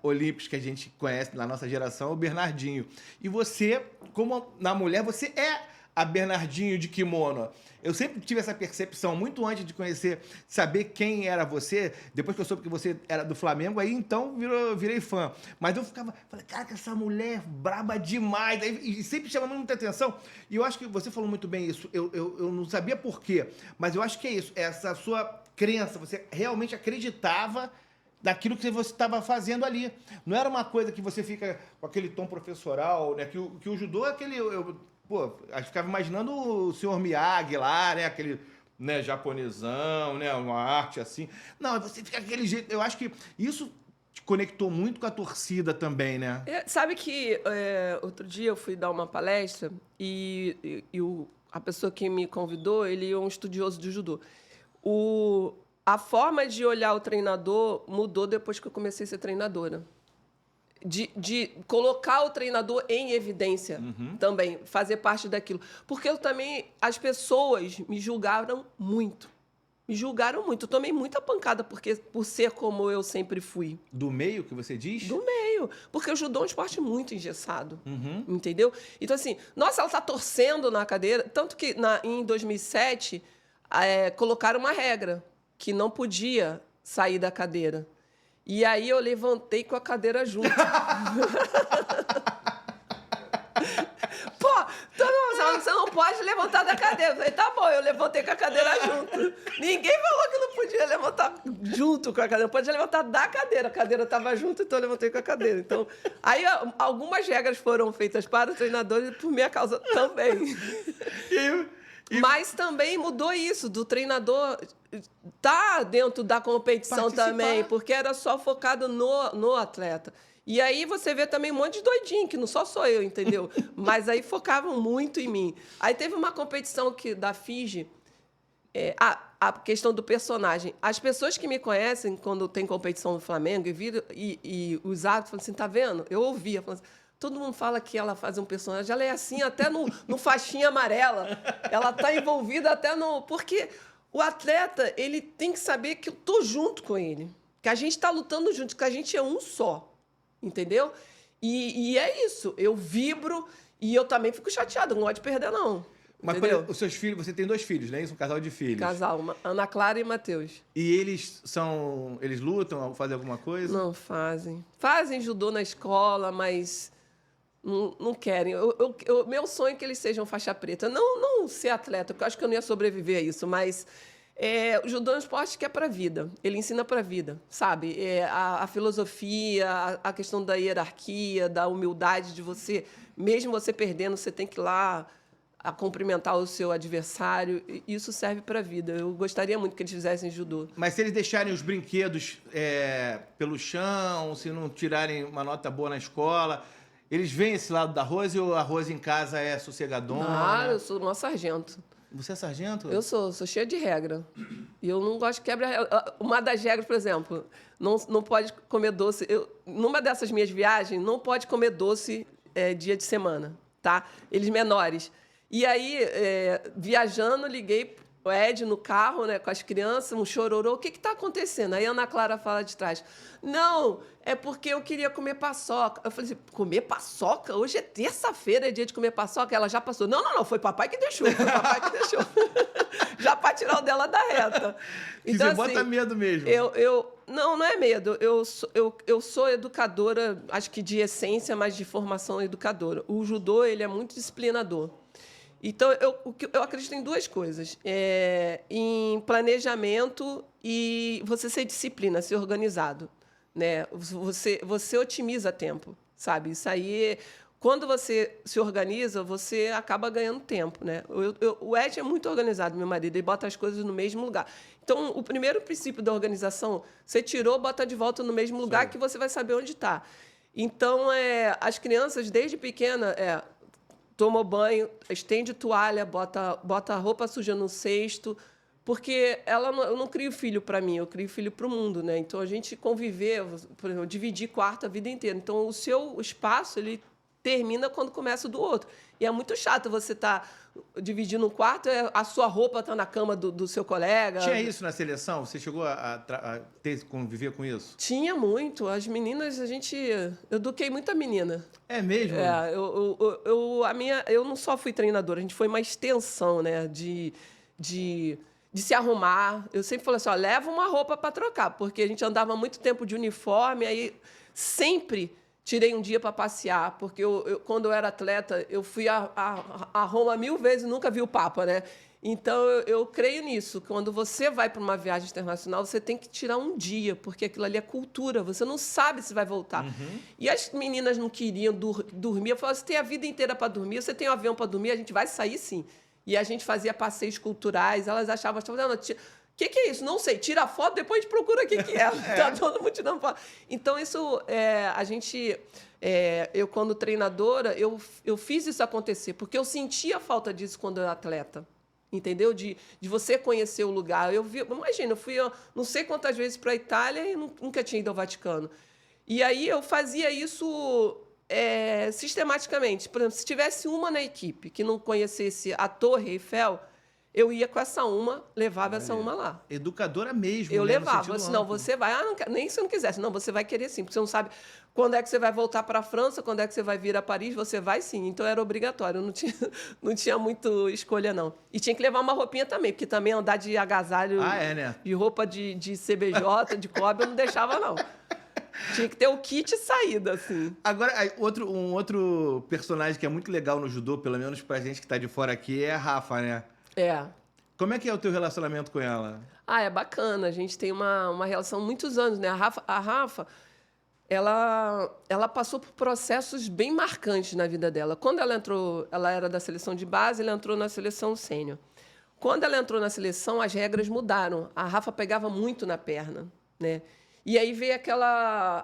olímpicos que a gente conhece na nossa geração é o Bernardinho. E você, como na mulher, você é a Bernardinho de kimono. Eu sempre tive essa percepção, muito antes de conhecer, saber quem era você. Depois que eu soube que você era do Flamengo, aí então virei fã. Mas eu falei, cara, que essa mulher braba demais. E sempre chamando muita atenção. E eu acho que você falou muito bem isso. Eu não sabia por quê, mas eu acho que é isso. Essa sua crença, você realmente acreditava daquilo que você estava fazendo ali. Não era uma coisa que você fica com aquele tom professoral, né? Que o judô é aquele... Pô, eu ficava imaginando o senhor Miyagi lá, né? Aquele, né, japonesão, né? Uma arte assim. Não, você fica daquele jeito. Eu acho que isso te conectou muito com a torcida também, né? Sabe que outro dia eu fui dar uma palestra e a pessoa que me convidou, ele é um estudioso de judô. A forma de olhar o treinador mudou depois que eu comecei a ser treinadora. De colocar o treinador em evidência também, fazer parte daquilo. Porque as pessoas me julgaram muito. Me julgaram muito. Eu tomei muita pancada por ser como eu sempre fui. Do meio que você diz? Do meio. Porque o judô é um esporte muito engessado. Entendeu? Então, assim, nossa, ela está torcendo na cadeira. Tanto que em 2007, colocaram uma regra que não podia sair da cadeira. E aí eu levantei com a cadeira junto. Pô, você não pode levantar da cadeira. Eu falei, tá bom, eu levantei com a cadeira junto. Ninguém falou que não podia levantar junto com a cadeira. Podia levantar da cadeira. A cadeira estava junto, então eu levantei com a cadeira. Então, aí algumas regras foram feitas para o treinador e por minha causa também. Mas também mudou isso, do treinador tá dentro da competição também, porque era só focado no atleta. E aí você vê também um monte de doidinho, que não só sou eu, entendeu? Mas aí focavam muito em mim. Aí teve uma competição da FIGE, a questão do personagem. As pessoas que me conhecem, quando tem competição no Flamengo, e os árbitros falam assim, tá vendo? Eu ouvia, falando assim, todo mundo fala que ela faz um personagem, ela é assim até no faixinha amarela. Ela está envolvida até no... Porque o atleta, ele tem que saber que eu estou junto com ele. Que a gente está lutando junto, que a gente é um só. Entendeu? E é isso. Eu vibro e eu também fico chateada. Não gosto de perder, não. Mas os seus filhos, você tem 2 filhos, né? Isso, um casal de filhos. Casal, Ana Clara e Matheus. E eles lutam, fazem alguma coisa? Não fazem. Fazem judô na escola, mas... Não querem. Meu sonho é que eles sejam faixa preta. Não ser atleta, porque eu acho que eu não ia sobreviver a isso, mas o judô é um esporte que é para a vida. Ele ensina para a vida, sabe? A filosofia, a questão da hierarquia, da humildade de você, mesmo você perdendo, você tem que ir lá a cumprimentar o seu adversário. Isso serve para a vida. Eu gostaria muito que eles fizessem judô. Mas se eles deixarem os brinquedos pelo chão, se não tirarem uma nota boa na escola, eles veem esse lado da Rose ou a Rose em casa é sossegadona? Ah, eu sou uma sargento. Você é sargento? Eu sou cheia de regra. E eu não gosto de quebra. Uma das regras, por exemplo, não pode comer doce. Numa dessas minhas viagens, não pode comer doce dia de semana, tá? Eles menores. E aí, viajando, liguei o Ed no carro, né, com as crianças, um chororô. O que está acontecendo? Aí a Ana Clara fala de trás. Não, é porque eu queria comer paçoca. Eu falei assim, comer paçoca? Hoje é terça-feira, é dia de comer paçoca. Ela já passou. Não, foi papai que deixou. Foi papai que deixou. Já para tirar o dela da reta. Então, você bota medo mesmo. Não é medo. Eu sou educadora, acho que de essência, mas de formação educadora. O judô, ele é muito disciplinador. Então, eu acredito em duas coisas. Em planejamento e você ser disciplina, ser organizado. Né? Você otimiza tempo, sabe? Isso aí, quando você se organiza, você acaba ganhando tempo. Né? O Ed é muito organizado, meu marido. Ele bota as coisas no mesmo lugar. Então, o primeiro princípio da organização, você tirou, bota de volta no mesmo lugar que você vai saber onde está. Então, as crianças, desde pequena... Toma banho, estende toalha, bota a roupa suja no cesto, porque eu não crio filho para mim, eu crio filho para o mundo, né? Então, a gente conviver, por exemplo, dividir quarto a vida inteira. Então, o seu espaço, ele termina quando começa o do outro. E é muito chato você estar dividindo um quarto, a sua roupa está na cama do seu colega. Tinha isso na seleção? Você chegou a conviver com isso? Tinha muito. As meninas, eu eduquei muita menina. É mesmo? Eu não só fui treinadora, a gente foi uma extensão, né, de se arrumar. Eu sempre falei assim, leva uma roupa para trocar, porque a gente andava muito tempo de uniforme, aí sempre tirei um dia para passear, porque quando eu era atleta, eu fui a Roma 1000 vezes e nunca vi o Papa, né? Então, eu creio nisso. Quando você vai para uma viagem internacional, você tem que tirar um dia, porque aquilo ali é cultura. Você não sabe se vai voltar. Uhum. E as meninas não queriam dormir. Eu falava, você tem a vida inteira para dormir, você tem um avião para dormir, a gente vai sair sim. E a gente fazia passeios culturais, elas achavam não, o que é isso? Não sei. Tira a foto, depois a gente procura o que é. Tá todo mundo tirando foto. Então, isso, a gente... eu, quando treinadora, eu fiz isso acontecer, porque eu sentia falta disso quando eu era atleta. Entendeu? De você conhecer o lugar. Imagina, eu fui não sei quantas vezes para a Itália e nunca tinha ido ao Vaticano. E aí eu fazia isso sistematicamente. Por exemplo, se tivesse uma na equipe que não conhecesse a Torre Eiffel, eu ia com essa uma, levava essa uma lá. Educadora mesmo. Eu né? levava. Não, você vai... nem se eu não quisesse. Não, você vai querer sim, porque você não sabe quando é que você vai voltar para a França, quando é que você vai vir a Paris, você vai sim. Então, era obrigatório. Não tinha muito escolha, não. E tinha que levar uma roupinha também, porque também andar de agasalho, né? de roupa de CBJ, de cobre, eu não deixava, não. Tinha que ter o kit saída, assim. Agora, um outro personagem que é muito legal no judô, pelo menos pra gente que tá de fora aqui, é a Rafa, né? Como é que é o teu relacionamento com ela? É bacana. A gente tem uma relação há muitos anos, né? A Rafa ela passou por processos bem marcantes na vida dela. Quando ela entrou, ela era da seleção de base, ela entrou na seleção sênior. Quando ela entrou na seleção, as regras mudaram. A Rafa pegava muito na perna, né? E aí veio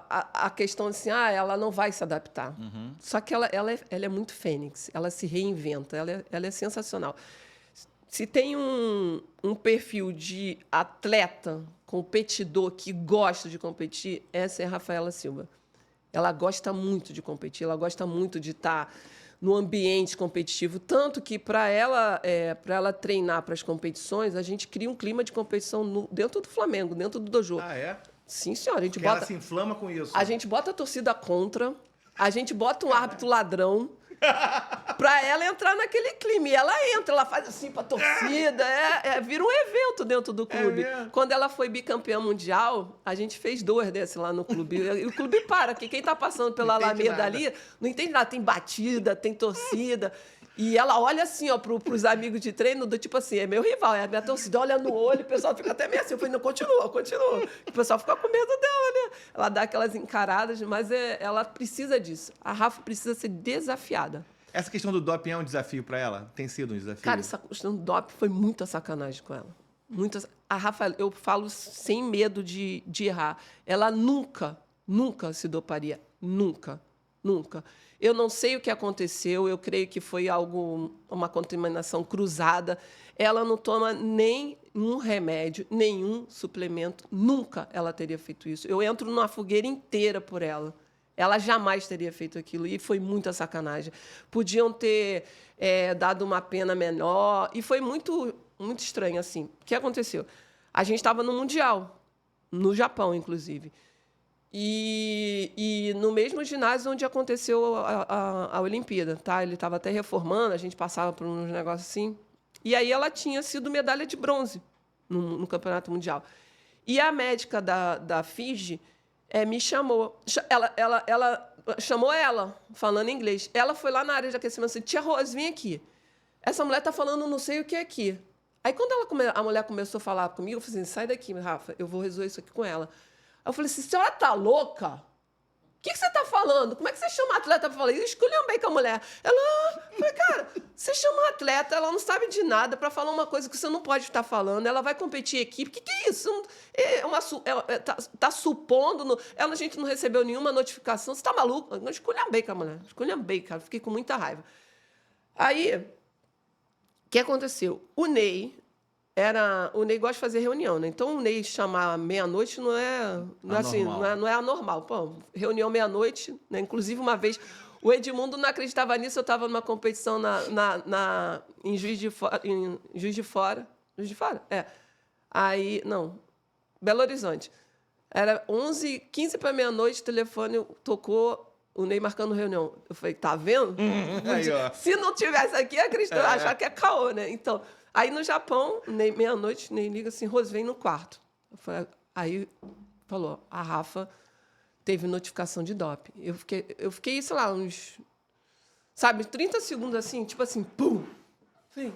a questão assim, ela não vai se adaptar. Uhum. Só que ela é muito fênix, ela se reinventa, ela é sensacional. Se tem um perfil de atleta, competidor, que gosta de competir, essa é a Rafaela Silva. Ela gosta muito de competir, ela gosta muito de estar no ambiente competitivo. Tanto que, para ela treinar para as competições, a gente cria um clima de competição dentro do Flamengo, dentro do dojo. É? Sim, senhora. Ela se inflama com isso. A gente bota a torcida contra, a gente bota um árbitro ladrão, para ela entrar naquele clima. E ela entra, ela faz assim para a torcida, vira um evento dentro do clube. Quando ela foi bicampeã mundial, a gente fez 2 desses lá no clube. E o clube para, que quem está passando pela Alameda ali não entende nada. Tem batida, tem torcida. E ela olha assim, ó, pros amigos de treino, do tipo assim, é meu rival, é a minha torcida, olha no olho, o pessoal fica até meio assim. Eu falei, não, continua. O pessoal fica com medo dela, né? Ela dá aquelas encaradas, mas ela precisa disso. A Rafa precisa ser desafiada. Essa questão do doping é um desafio para ela? Tem sido um desafio? Cara, essa questão do doping foi muita sacanagem com ela. A Rafa, eu falo sem medo de errar. Ela nunca se doparia. Nunca. Eu não sei o que aconteceu, eu creio que foi uma contaminação cruzada. Ela não toma nenhum remédio, nenhum suplemento. Nunca ela teria feito isso. Eu entro numa fogueira inteira por ela. Ela jamais teria feito aquilo. E foi muita sacanagem. Podiam ter dado uma pena menor. E foi muito estranho, assim. O que aconteceu? A gente estava no Mundial, no Japão, inclusive. E no mesmo ginásio onde aconteceu a Olimpíada, tá? Ele estava até reformando, a gente passava por uns negócios assim. E aí ela tinha sido medalha de bronze no Campeonato Mundial. E a médica da FIGE me chamou. Ela chamou ela, falando inglês. Ela foi lá na área de aquecimento e disse, tia Rose, vem aqui. Essa mulher está falando não sei o que aqui. Aí, quando a mulher começou a falar comigo, eu falei assim, sai daqui, Rafa, eu vou resolver isso aqui com ela. Aí eu falei assim, senhora tá louca? O que você está falando? Como é que você chama a atleta para falar? Eu esculhambei com a mulher. Eu falei, cara, você chama a atleta, ela não sabe de nada para falar uma coisa que você não pode estar falando. Ela vai competir em equipe. O que é isso? Tá supondo. A gente não recebeu nenhuma notificação. Você está maluco? Eu esculhambei com a mulher. Esculhambei, cara. Fiquei com muita raiva. Aí, o que aconteceu? O Ney gosta de fazer reunião, né? Então, o Ney chamar meia-noite não é assim, não é anormal. Pô, reunião meia-noite, né? Inclusive, uma vez, o Edmundo não acreditava nisso, eu estava numa competição em Juiz de Fora. Juiz de Fora? É. Aí, não, Belo Horizonte. Era 11h15 para meia-noite, o telefone tocou, o Ney marcando reunião. Eu falei, tá vendo? Aí, ó. Se não tivesse aqui, a Cristina ia achar que é caô, né? Então, aí no Japão, meia-noite, Ney liga assim, Rose, vem no quarto. Aí falou, a Rafa teve notificação de doping. Eu fiquei, sei lá, uns, 30 segundos assim, tipo assim, pum! Falei.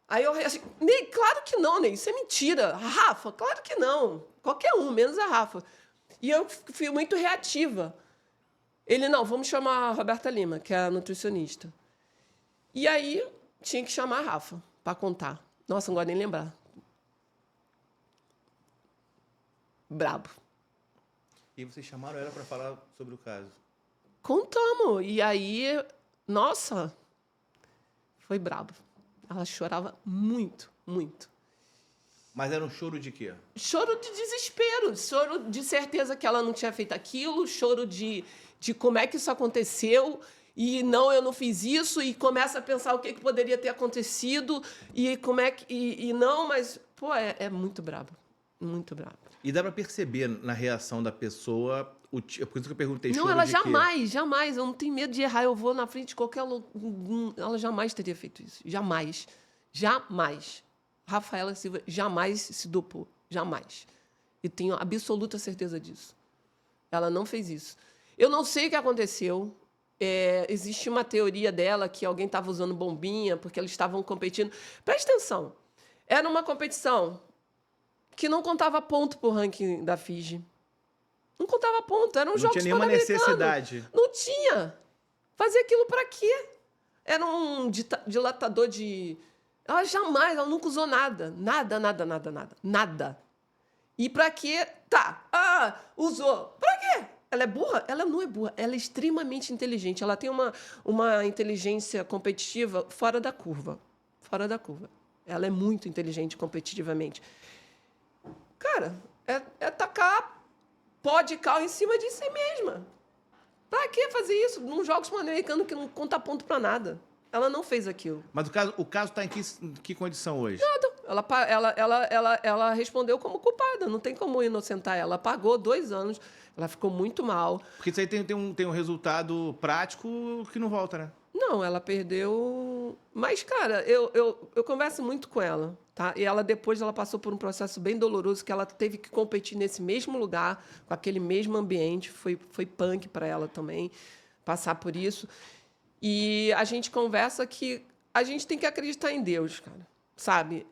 Aí eu assim, Ney, claro que não, Ney, isso é mentira. A Rafa, claro que não. Qualquer um, menos a Rafa. E eu fui muito reativa. Ele, não, vamos chamar a Roberta Lima, que é a nutricionista. E aí, tinha que chamar a Rafa para contar. Nossa, não gosto nem lembrar. Brabo. E vocês chamaram ela para falar sobre o caso? Contamos. E aí, nossa, foi brabo. Ela chorava muito, muito. Mas era um choro de quê? Choro de desespero, choro de certeza que ela não tinha feito aquilo, choro de como é que isso aconteceu, e não, eu não fiz isso, e começa a pensar o que poderia ter acontecido, e como é que... E não, mas, pô, é muito brabo, muito brabo. E dá para perceber na reação da pessoa, por isso que eu perguntei, não, choro ela de jamais, eu não tenho medo de errar, eu vou na frente de qualquer... Ela jamais teria feito isso, jamais. Rafaela Silva jamais se dopou, jamais. E tenho absoluta certeza disso. Ela não fez isso. Eu não sei o que aconteceu. Existe uma teoria dela que alguém estava usando bombinha porque eles estavam competindo. Presta atenção. Era uma competição que não contava ponto para o ranking da FIGE. Não contava ponto. Eram jogos Não tinha nenhuma necessidade. Não tinha. Fazer aquilo para quê? Era um dilatador de... Ela nunca usou nada. Nada. E para quê? Tá. Usou. Para quê? Ela é burra? Ela não é burra. Ela é extremamente inteligente. Ela tem uma inteligência competitiva fora da curva. Ela é muito inteligente competitivamente. Cara, é tacar pó de cal em cima de si mesma. Pra que fazer isso num Jogos Pan-Americanos que não conta ponto pra nada? Ela não fez aquilo. Mas o caso está em que condição hoje? Nada. Ela respondeu como culpada. Não tem como inocentar ela. Ela pagou 2 anos. Ela ficou muito mal. Porque isso aí tem um resultado prático que não volta, né? Não, ela perdeu... Mas, cara, eu converso muito com ela, tá? E depois ela passou por um processo bem doloroso que ela teve que competir nesse mesmo lugar, com aquele mesmo ambiente. Foi punk para ela também passar por isso. E a gente conversa que a gente tem que acreditar em Deus, cara. Sabe?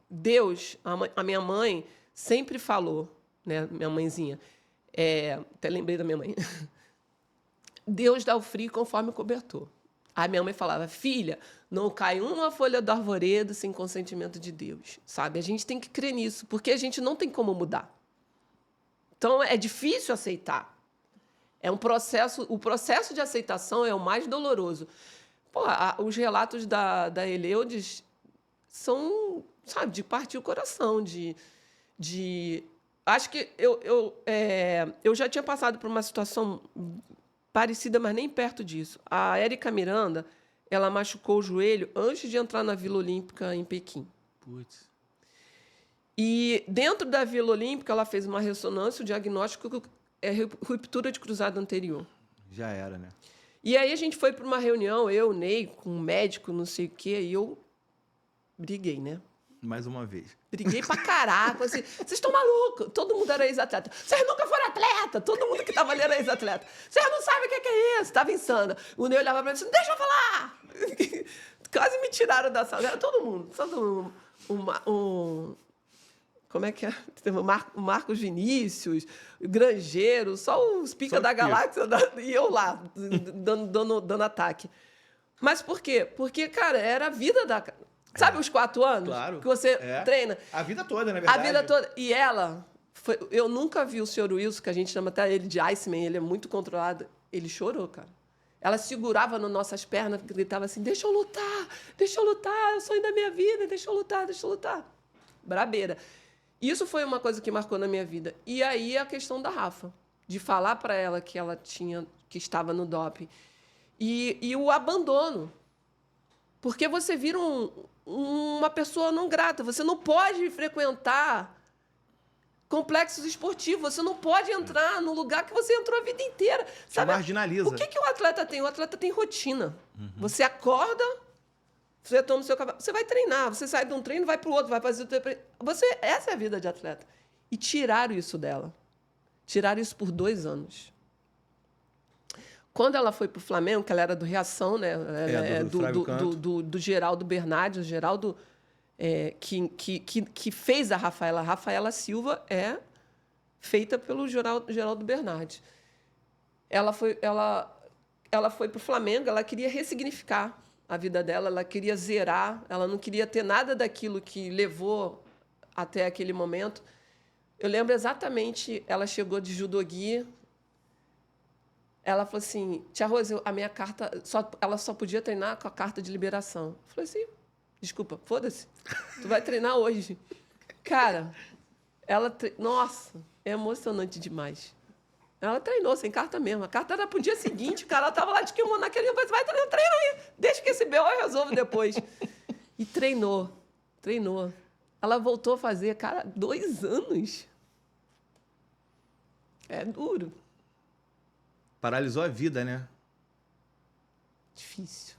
Deus, a minha mãe sempre falou, né? Minha mãezinha, até lembrei da minha mãe. Deus dá o frio conforme o cobertor. A minha mãe falava, filha, não cai uma folha do arvoredo sem consentimento de Deus, sabe? A gente tem que crer nisso, porque a gente não tem como mudar. Então, é difícil aceitar. É um processo, o processo de aceitação é o mais doloroso. Pô, os relatos da Eleudes são, sabe, de partir o coração, Acho que eu já tinha passado por uma situação parecida, mas nem perto disso. A Érica Miranda, ela machucou o joelho antes de entrar na Vila Olímpica em Pequim. Putz. E dentro da Vila Olímpica, ela fez uma ressonância, o diagnóstico é ruptura de cruzado anterior. Já era, né? E aí a gente foi para uma reunião, eu, Ney, com um médico, não sei o quê, e eu briguei, né? Mais uma vez. Briguei pra caraca, assim, vocês estão malucos? Todo mundo era ex-atleta. Vocês nunca foram atleta? Todo mundo que tava ali era ex-atleta. Vocês não sabem o que é isso? Tava insana. O Ney olhava pra mim e disse, deixa eu falar! Quase me tiraram da sala. Era todo mundo. Como é que é? O Marcos Vinícius, o Grangeiro, só os pica da galáxia e eu lá, dando ataque. Mas por quê? Porque, cara, era a vida da... Sabe os 4 anos? Claro. Que você treina? A vida toda, na verdade. A vida toda. E ela... eu nunca vi o senhor Wilson, que a gente chama até ele de Iceman, ele é muito controlado. Ele chorou, cara. Ela segurava nas nossas pernas, gritava assim, deixa eu lutar, é o sonho da minha vida, deixa eu lutar. Brabeira. Isso foi uma coisa que marcou na minha vida. E aí a questão da Rafa, de falar para ela que ela que estava no doping. E o abandono. Porque você vira uma pessoa não grata. Você não pode frequentar complexos esportivos. Você não pode entrar no lugar que você entrou a vida inteira. Sabe? Marginaliza. O que o atleta tem? O atleta tem rotina. Você acorda, você toma o seu café, você vai treinar, você sai de um treino, vai para o outro, vai fazer o teu... Essa é a vida de atleta. E tiraram isso dela. Tiraram isso por 2 anos. Quando ela foi para o Flamengo, que ela era do Reação, né? Do Geraldo Bernardi, o Geraldo que fez a Rafaela. A Rafaela Silva é feita pelo Geraldo Bernardi. Ela foi para o Flamengo, ela queria ressignificar a vida dela, ela queria zerar, ela não queria ter nada daquilo que levou até aquele momento. Eu lembro exatamente, ela chegou de judogi, ela falou assim, tia Rose, a minha carta, ela só podia treinar com a carta de liberação. Eu falei assim, desculpa, foda-se, tu vai treinar hoje. Cara, nossa, é emocionante demais. Ela treinou sem carta mesmo. A carta era pro dia seguinte, o cara tava lá de kimono naquele dia, vai treina aí, deixa que esse B.O. eu resolvo depois. E treinou. Ela voltou a fazer, cara, 2 anos. É duro. Paralisou a vida, né? Difícil.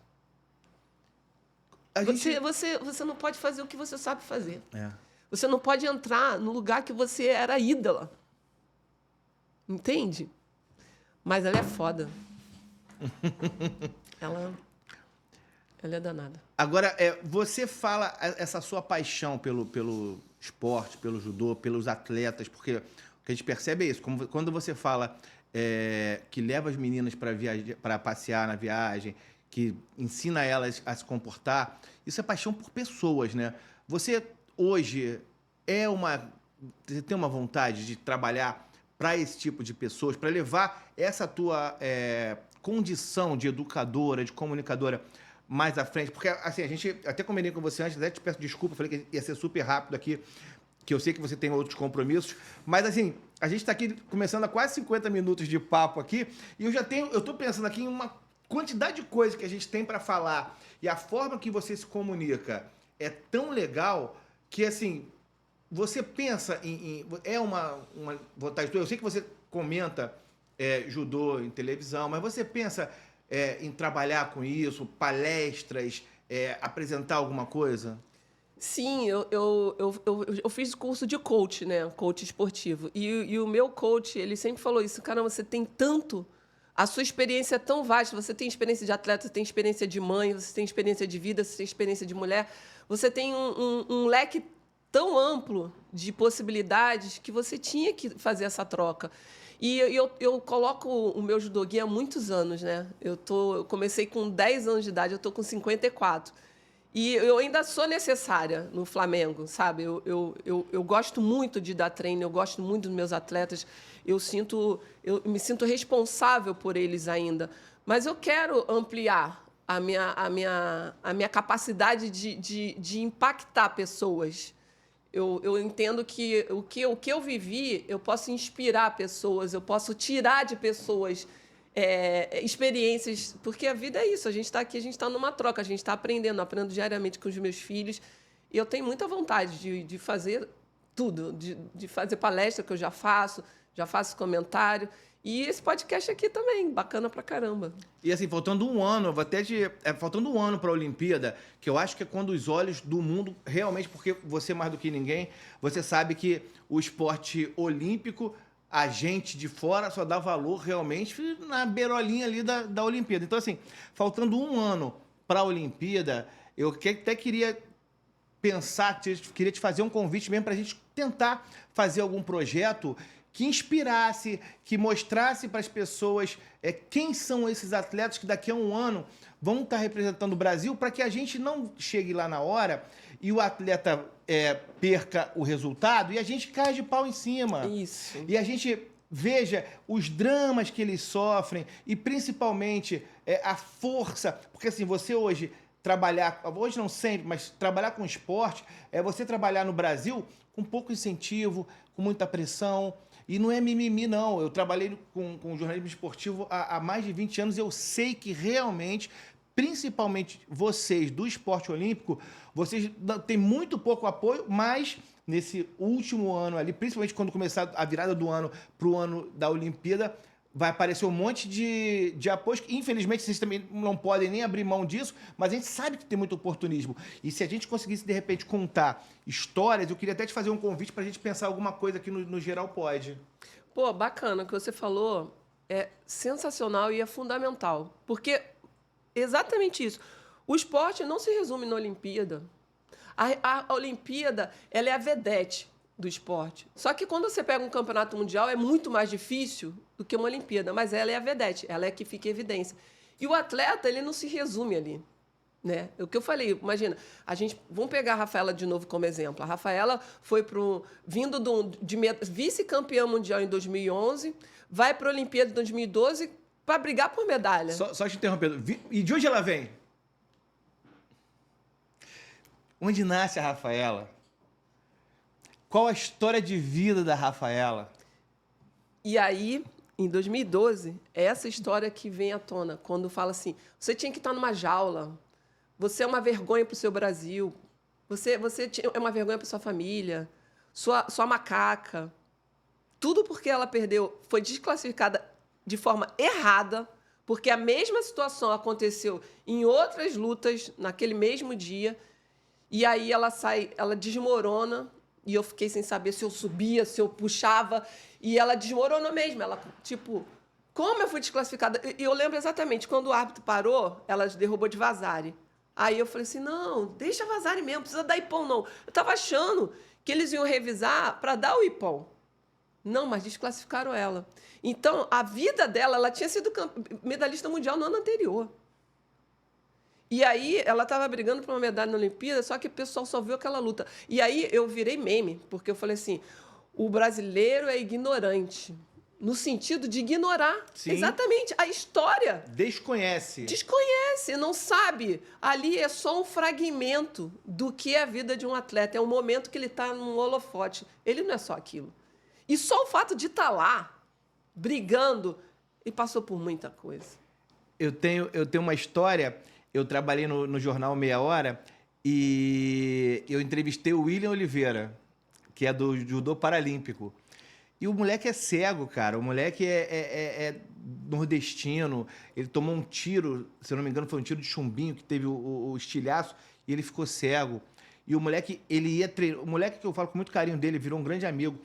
Gente... Você não pode fazer o que você sabe fazer. É. Você não pode entrar no lugar que você era ídola. Entende? Mas ela é foda. ela é danada. Agora, você fala essa sua paixão pelo esporte, pelo judô, pelos atletas, porque o que a gente percebe é isso. Quando você fala que leva as meninas para passear na viagem, que ensina elas a se comportar, isso é paixão por pessoas, né? Você hoje você tem uma vontade de trabalhar para esse tipo de pessoas, para levar essa tua condição de educadora, de comunicadora mais à frente? Porque, assim, a gente até combinei com você antes, até te peço desculpa, falei que ia ser super rápido aqui, que eu sei que você tem outros compromissos, mas, assim, a gente está aqui começando a quase 50 minutos de papo aqui, e eu estou pensando aqui em uma quantidade de coisas que a gente tem para falar, e a forma que você se comunica é tão legal que, assim, você pensa é uma vontade tua. Eu sei que você comenta judô em televisão, mas você pensa em trabalhar com isso, palestras, apresentar alguma coisa? Sim, eu fiz curso de coach, né? Coach esportivo. E o meu coach, ele sempre falou isso. Cara, você tem tanto... A sua experiência é tão vasta. Você tem experiência de atleta, você tem experiência de mãe, você tem experiência de vida, você tem experiência de mulher. Você tem um leque tão amplo de possibilidades que você tinha que fazer essa troca. E eu coloco o meu judogi há muitos anos, né? Eu comecei com 10 anos de idade, eu tô com 54. E eu ainda sou necessária no Flamengo, sabe? Eu gosto muito de dar treino, eu gosto muito dos meus atletas, eu me sinto responsável por eles ainda. Mas eu quero ampliar a minha capacidade de impactar pessoas. Eu entendo que o que eu vivi, eu posso inspirar pessoas, eu posso tirar de pessoas experiências, porque a vida é isso, a gente está aqui, a gente está numa troca, a gente está aprendendo diariamente com os meus filhos, e eu tenho muita vontade de fazer tudo, de fazer palestra, que eu já faço comentário, e esse podcast aqui também, bacana pra caramba. E assim, faltando um ano, faltando um ano para a Olimpíada, que eu acho que é quando os olhos do mundo realmente, porque você mais do que ninguém, você sabe que o esporte olímpico, a gente de fora só dá valor realmente na beirolinha ali da Olimpíada. Então assim, faltando um ano para a Olimpíada, eu até queria pensar, queria te fazer um convite mesmo para a gente tentar fazer algum projeto que inspirasse, que mostrasse para as pessoas quem são esses atletas que daqui a um ano vão estar representando o Brasil, para que a gente não chegue lá na hora e o atleta perca o resultado e a gente caia de pau em cima. Isso. E a gente veja os dramas que eles sofrem e principalmente a força, porque assim, você hoje não sempre, mas trabalhar com esporte é você trabalhar no Brasil com pouco incentivo, com muita pressão. E não é mimimi, não. Eu trabalhei com jornalismo esportivo há mais de 20 anos e eu sei que realmente, principalmente vocês do esporte olímpico, vocês têm muito pouco apoio, mas nesse último ano ali, principalmente quando começar a virada do ano para o ano da Olimpíada, vai aparecer um monte de apoios que, infelizmente, vocês também não podem nem abrir mão disso, mas a gente sabe que tem muito oportunismo. E se a gente conseguisse, de repente, contar histórias, eu queria até te fazer um convite para a gente pensar alguma coisa aqui no Geral Pode. Pô, bacana, o que você falou é sensacional e é fundamental. Porque exatamente isso. O esporte não se resume na Olimpíada. A Olimpíada, ela é a vedete do esporte. Só que quando você pega um campeonato mundial, é muito mais difícil do que uma Olimpíada, mas ela é a vedete, ela é que fica em evidência. E o atleta, ele não se resume ali, né? O que eu falei, imagina, vamos pegar a Rafaela de novo como exemplo. A Rafaela foi vindo de vice-campeã mundial em 2011, vai para a Olimpíada de 2012 para brigar por medalha. Só te interrompendo. E de onde ela vem? Onde nasce a Rafaela? Qual a história de vida da Rafaela? E aí, em 2012, é essa história que vem à tona, quando fala assim, você tinha que estar numa jaula, você é uma vergonha para o seu Brasil, você é uma vergonha para sua família, sua macaca. Tudo porque ela foi desclassificada de forma errada, porque a mesma situação aconteceu em outras lutas naquele mesmo dia, e aí ela desmorona. E eu fiquei sem saber se eu subia, se eu puxava. E ela desmoronou mesmo. Ela, tipo, como eu fui desclassificada? E eu lembro exatamente, quando o árbitro parou, ela derrubou de Vasari. Aí eu falei assim, não, deixa Vasari mesmo, não precisa dar ipom, não. Eu estava achando que eles iam revisar para dar o ipom. Não, mas desclassificaram ela. Então, a vida dela, ela tinha sido medalhista mundial no ano anterior. E aí, ela estava brigando por uma medalha na Olimpíada, só que o pessoal só viu aquela luta. E aí, eu virei meme, porque eu falei assim, o brasileiro é ignorante, no sentido de ignorar. Sim. Exatamente a história. Desconhece, não sabe. Ali é só um fragmento do que é a vida de um atleta. É um momento que ele está num holofote. Ele não é só aquilo. E só o fato de estar lá, brigando, ele passou por muita coisa. Eu tenho uma história... Eu trabalhei no jornal Meia Hora e eu entrevistei o William Oliveira, que é do judô paralímpico. E o moleque é cego, cara. O moleque é nordestino. Ele tomou um tiro, se eu não me engano, foi um tiro de chumbinho, que teve o estilhaço, e ele ficou cego. E o moleque, ele ia treinar. O moleque que eu falo com muito carinho dele, virou um grande amigo.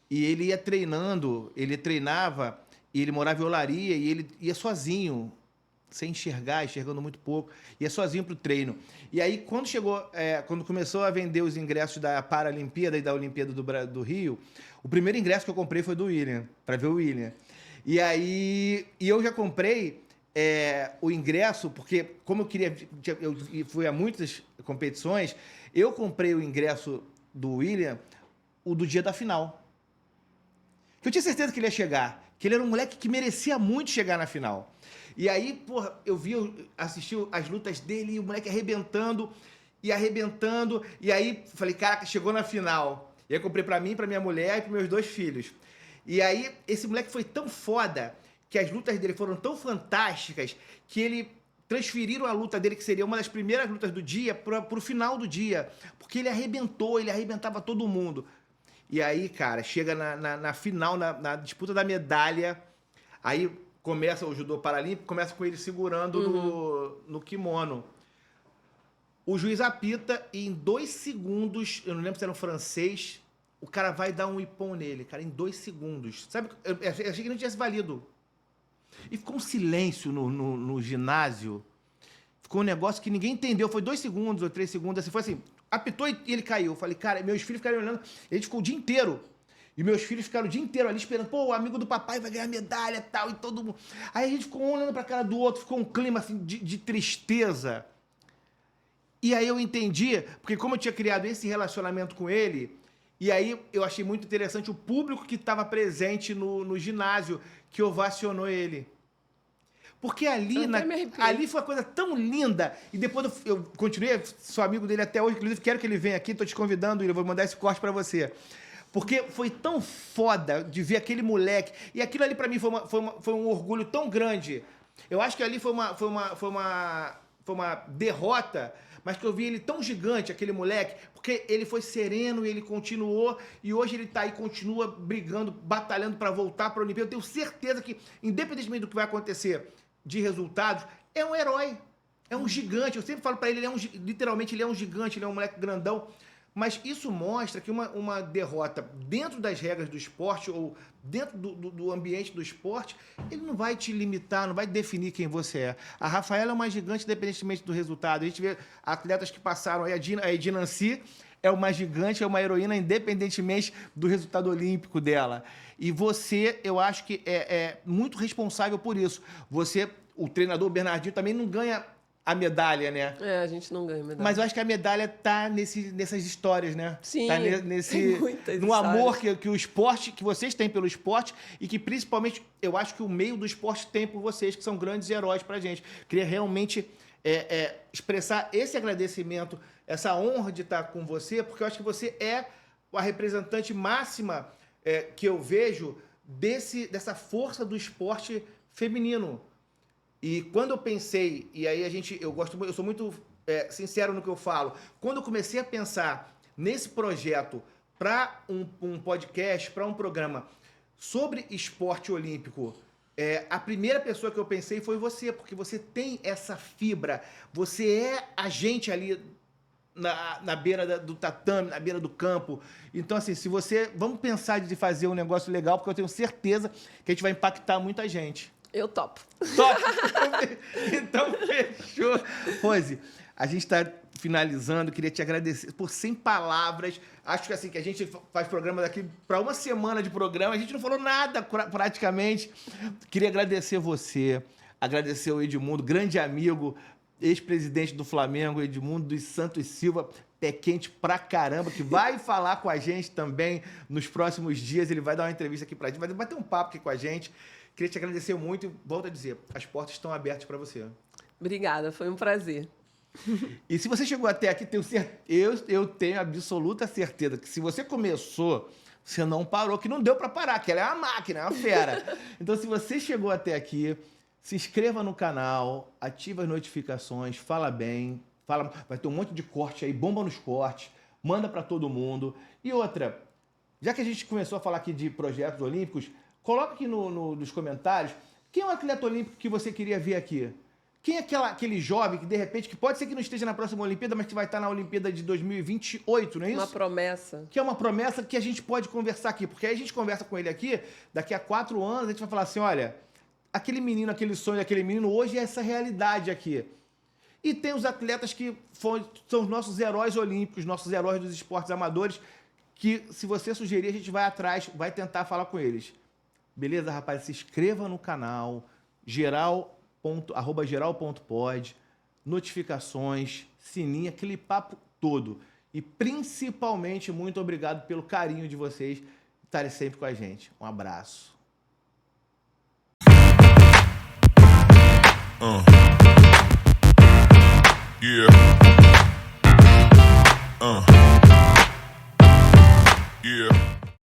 E ele ia treinando, ele treinava, e ele morava em Olaria, e ele ia sozinho sem enxergar, enxergando muito pouco, ia sozinho pro treino. E aí, quando começou a vender os ingressos da Paralimpíada e da Olimpíada do Rio, o primeiro ingresso que eu comprei foi do William, para ver o William. E aí, eu já comprei o ingresso, porque como eu fui a muitas competições, eu comprei o ingresso do William, o do dia da final. Que eu tinha certeza que ele ia chegar, que ele era um moleque que merecia muito chegar na final. E aí, porra, assisti as lutas dele, e o moleque arrebentando, e aí falei, caraca, chegou na final. E aí comprei pra mim, pra minha mulher e pros meus 2 filhos. E aí, esse moleque foi tão foda, que as lutas dele foram tão fantásticas, que ele transferiram a luta dele, que seria uma das primeiras lutas do dia, pro final do dia. Porque ele arrebentava todo mundo. E aí, cara, chega na final, na disputa da medalha, aí começa o judô paralímpico, começa com ele segurando no kimono. O juiz apita e em 2 segundos, eu não lembro se era um francês, o cara vai dar um ippon nele, cara, em 2 segundos. Sabe, eu achei que não tivesse valido. E ficou um silêncio no ginásio. Ficou um negócio que ninguém entendeu. Foi 2 segundos ou 3 segundos, assim, foi assim, apitou e ele caiu. Eu falei, cara, meus filhos ficaram olhando, ele ficou o dia inteiro. E meus filhos ficaram o dia inteiro ali esperando, pô, o amigo do papai vai ganhar medalha e tal, e todo mundo. Aí a gente ficou um olhando pra cara do outro, ficou um clima assim de tristeza. E aí eu entendi, porque como eu tinha criado esse relacionamento com ele, e aí eu achei muito interessante o público que estava presente no ginásio, que ovacionou ele. Porque ali foi uma coisa tão linda. E depois eu continuei, sou amigo dele até hoje, inclusive quero que ele venha aqui, tô te convidando, eu vou mandar esse corte pra você. Porque foi tão foda de ver aquele moleque. E aquilo ali pra mim foi um orgulho tão grande. Eu acho que ali foi uma derrota, mas que eu vi ele tão gigante, aquele moleque, porque ele foi sereno e ele continuou, e hoje ele tá aí, continua brigando, batalhando pra voltar pra Olimpíada. Eu tenho certeza que, independentemente do que vai acontecer de resultados, é um herói, é um gigante. Eu sempre falo pra ele, literalmente ele é um gigante, ele é um moleque grandão. Mas isso mostra que uma derrota dentro das regras do esporte ou dentro do ambiente do esporte, ele não vai te limitar, não vai definir quem você é. A Rafaela é uma gigante independentemente do resultado. A gente vê atletas que passaram aí, a Edina Nancy é uma gigante, é uma heroína independentemente do resultado olímpico dela. E você, eu acho que é muito responsável por isso. Você, o treinador Bernardinho também não ganha a medalha, né? A gente não ganha medalha. Mas eu acho que a medalha tá nessas histórias, né? Sim, tá no amor que o esporte, que vocês têm pelo esporte e que principalmente eu acho que o meio do esporte tem por vocês, que são grandes heróis pra gente. Queria realmente expressar esse agradecimento, essa honra de estar com você, porque eu acho que você é a representante máxima que eu vejo dessa força do esporte feminino. E quando eu pensei, e aí eu sou muito sincero no que eu falo, quando eu comecei a pensar nesse projeto para um podcast, para um programa sobre esporte olímpico, a primeira pessoa que eu pensei foi você, porque você tem essa fibra, você é a gente ali na beira do tatame, na beira do campo. Então, assim, vamos pensar de fazer um negócio legal, porque eu tenho certeza que a gente vai impactar muita gente. Eu topo. Top! Então, fechou. Rose, a gente está finalizando. Queria te agradecer por 100 palavras. Acho que assim, que a gente faz programa daqui para uma semana de programa. A gente não falou nada praticamente. Queria agradecer você, agradecer o Edmundo, grande amigo, ex-presidente do Flamengo, Edmundo dos Santos Silva, pé quente pra caramba, que vai falar com a gente também nos próximos dias. Ele vai dar uma entrevista aqui pra gente, vai bater um papo aqui com a gente. Queria te agradecer muito e volto a dizer, as portas estão abertas para você. Obrigada, foi um prazer. E se você chegou até aqui, eu tenho absoluta certeza que se você começou, você não parou, que não deu para parar, que ela é uma máquina, é uma fera. Então, se você chegou até aqui, se inscreva no canal, ativa as notificações, fala bem, vai ter um monte de corte aí, bomba nos cortes, manda para todo mundo. E outra, já que a gente começou a falar aqui de projetos olímpicos, coloca aqui nos comentários quem é o atleta olímpico que você queria ver aqui. Quem é aquele jovem que, de repente, que pode ser que não esteja na próxima Olimpíada, mas que vai estar na Olimpíada de 2028, não é isso? Uma promessa. Que é uma promessa que a gente pode conversar aqui. Porque aí a gente conversa com ele aqui, daqui a 4 anos, a gente vai falar assim, olha, aquele menino, aquele sonho daquele menino, hoje é essa realidade aqui. E tem os atletas que são os nossos heróis olímpicos, nossos heróis dos esportes amadores, que se você sugerir, a gente vai atrás, vai tentar falar com eles. Beleza, rapaz? Se inscreva no canal, geral.pod, notificações, sininho, aquele papo todo. E principalmente, muito obrigado pelo carinho de vocês estarem sempre com a gente. Um abraço. Yeah. Yeah.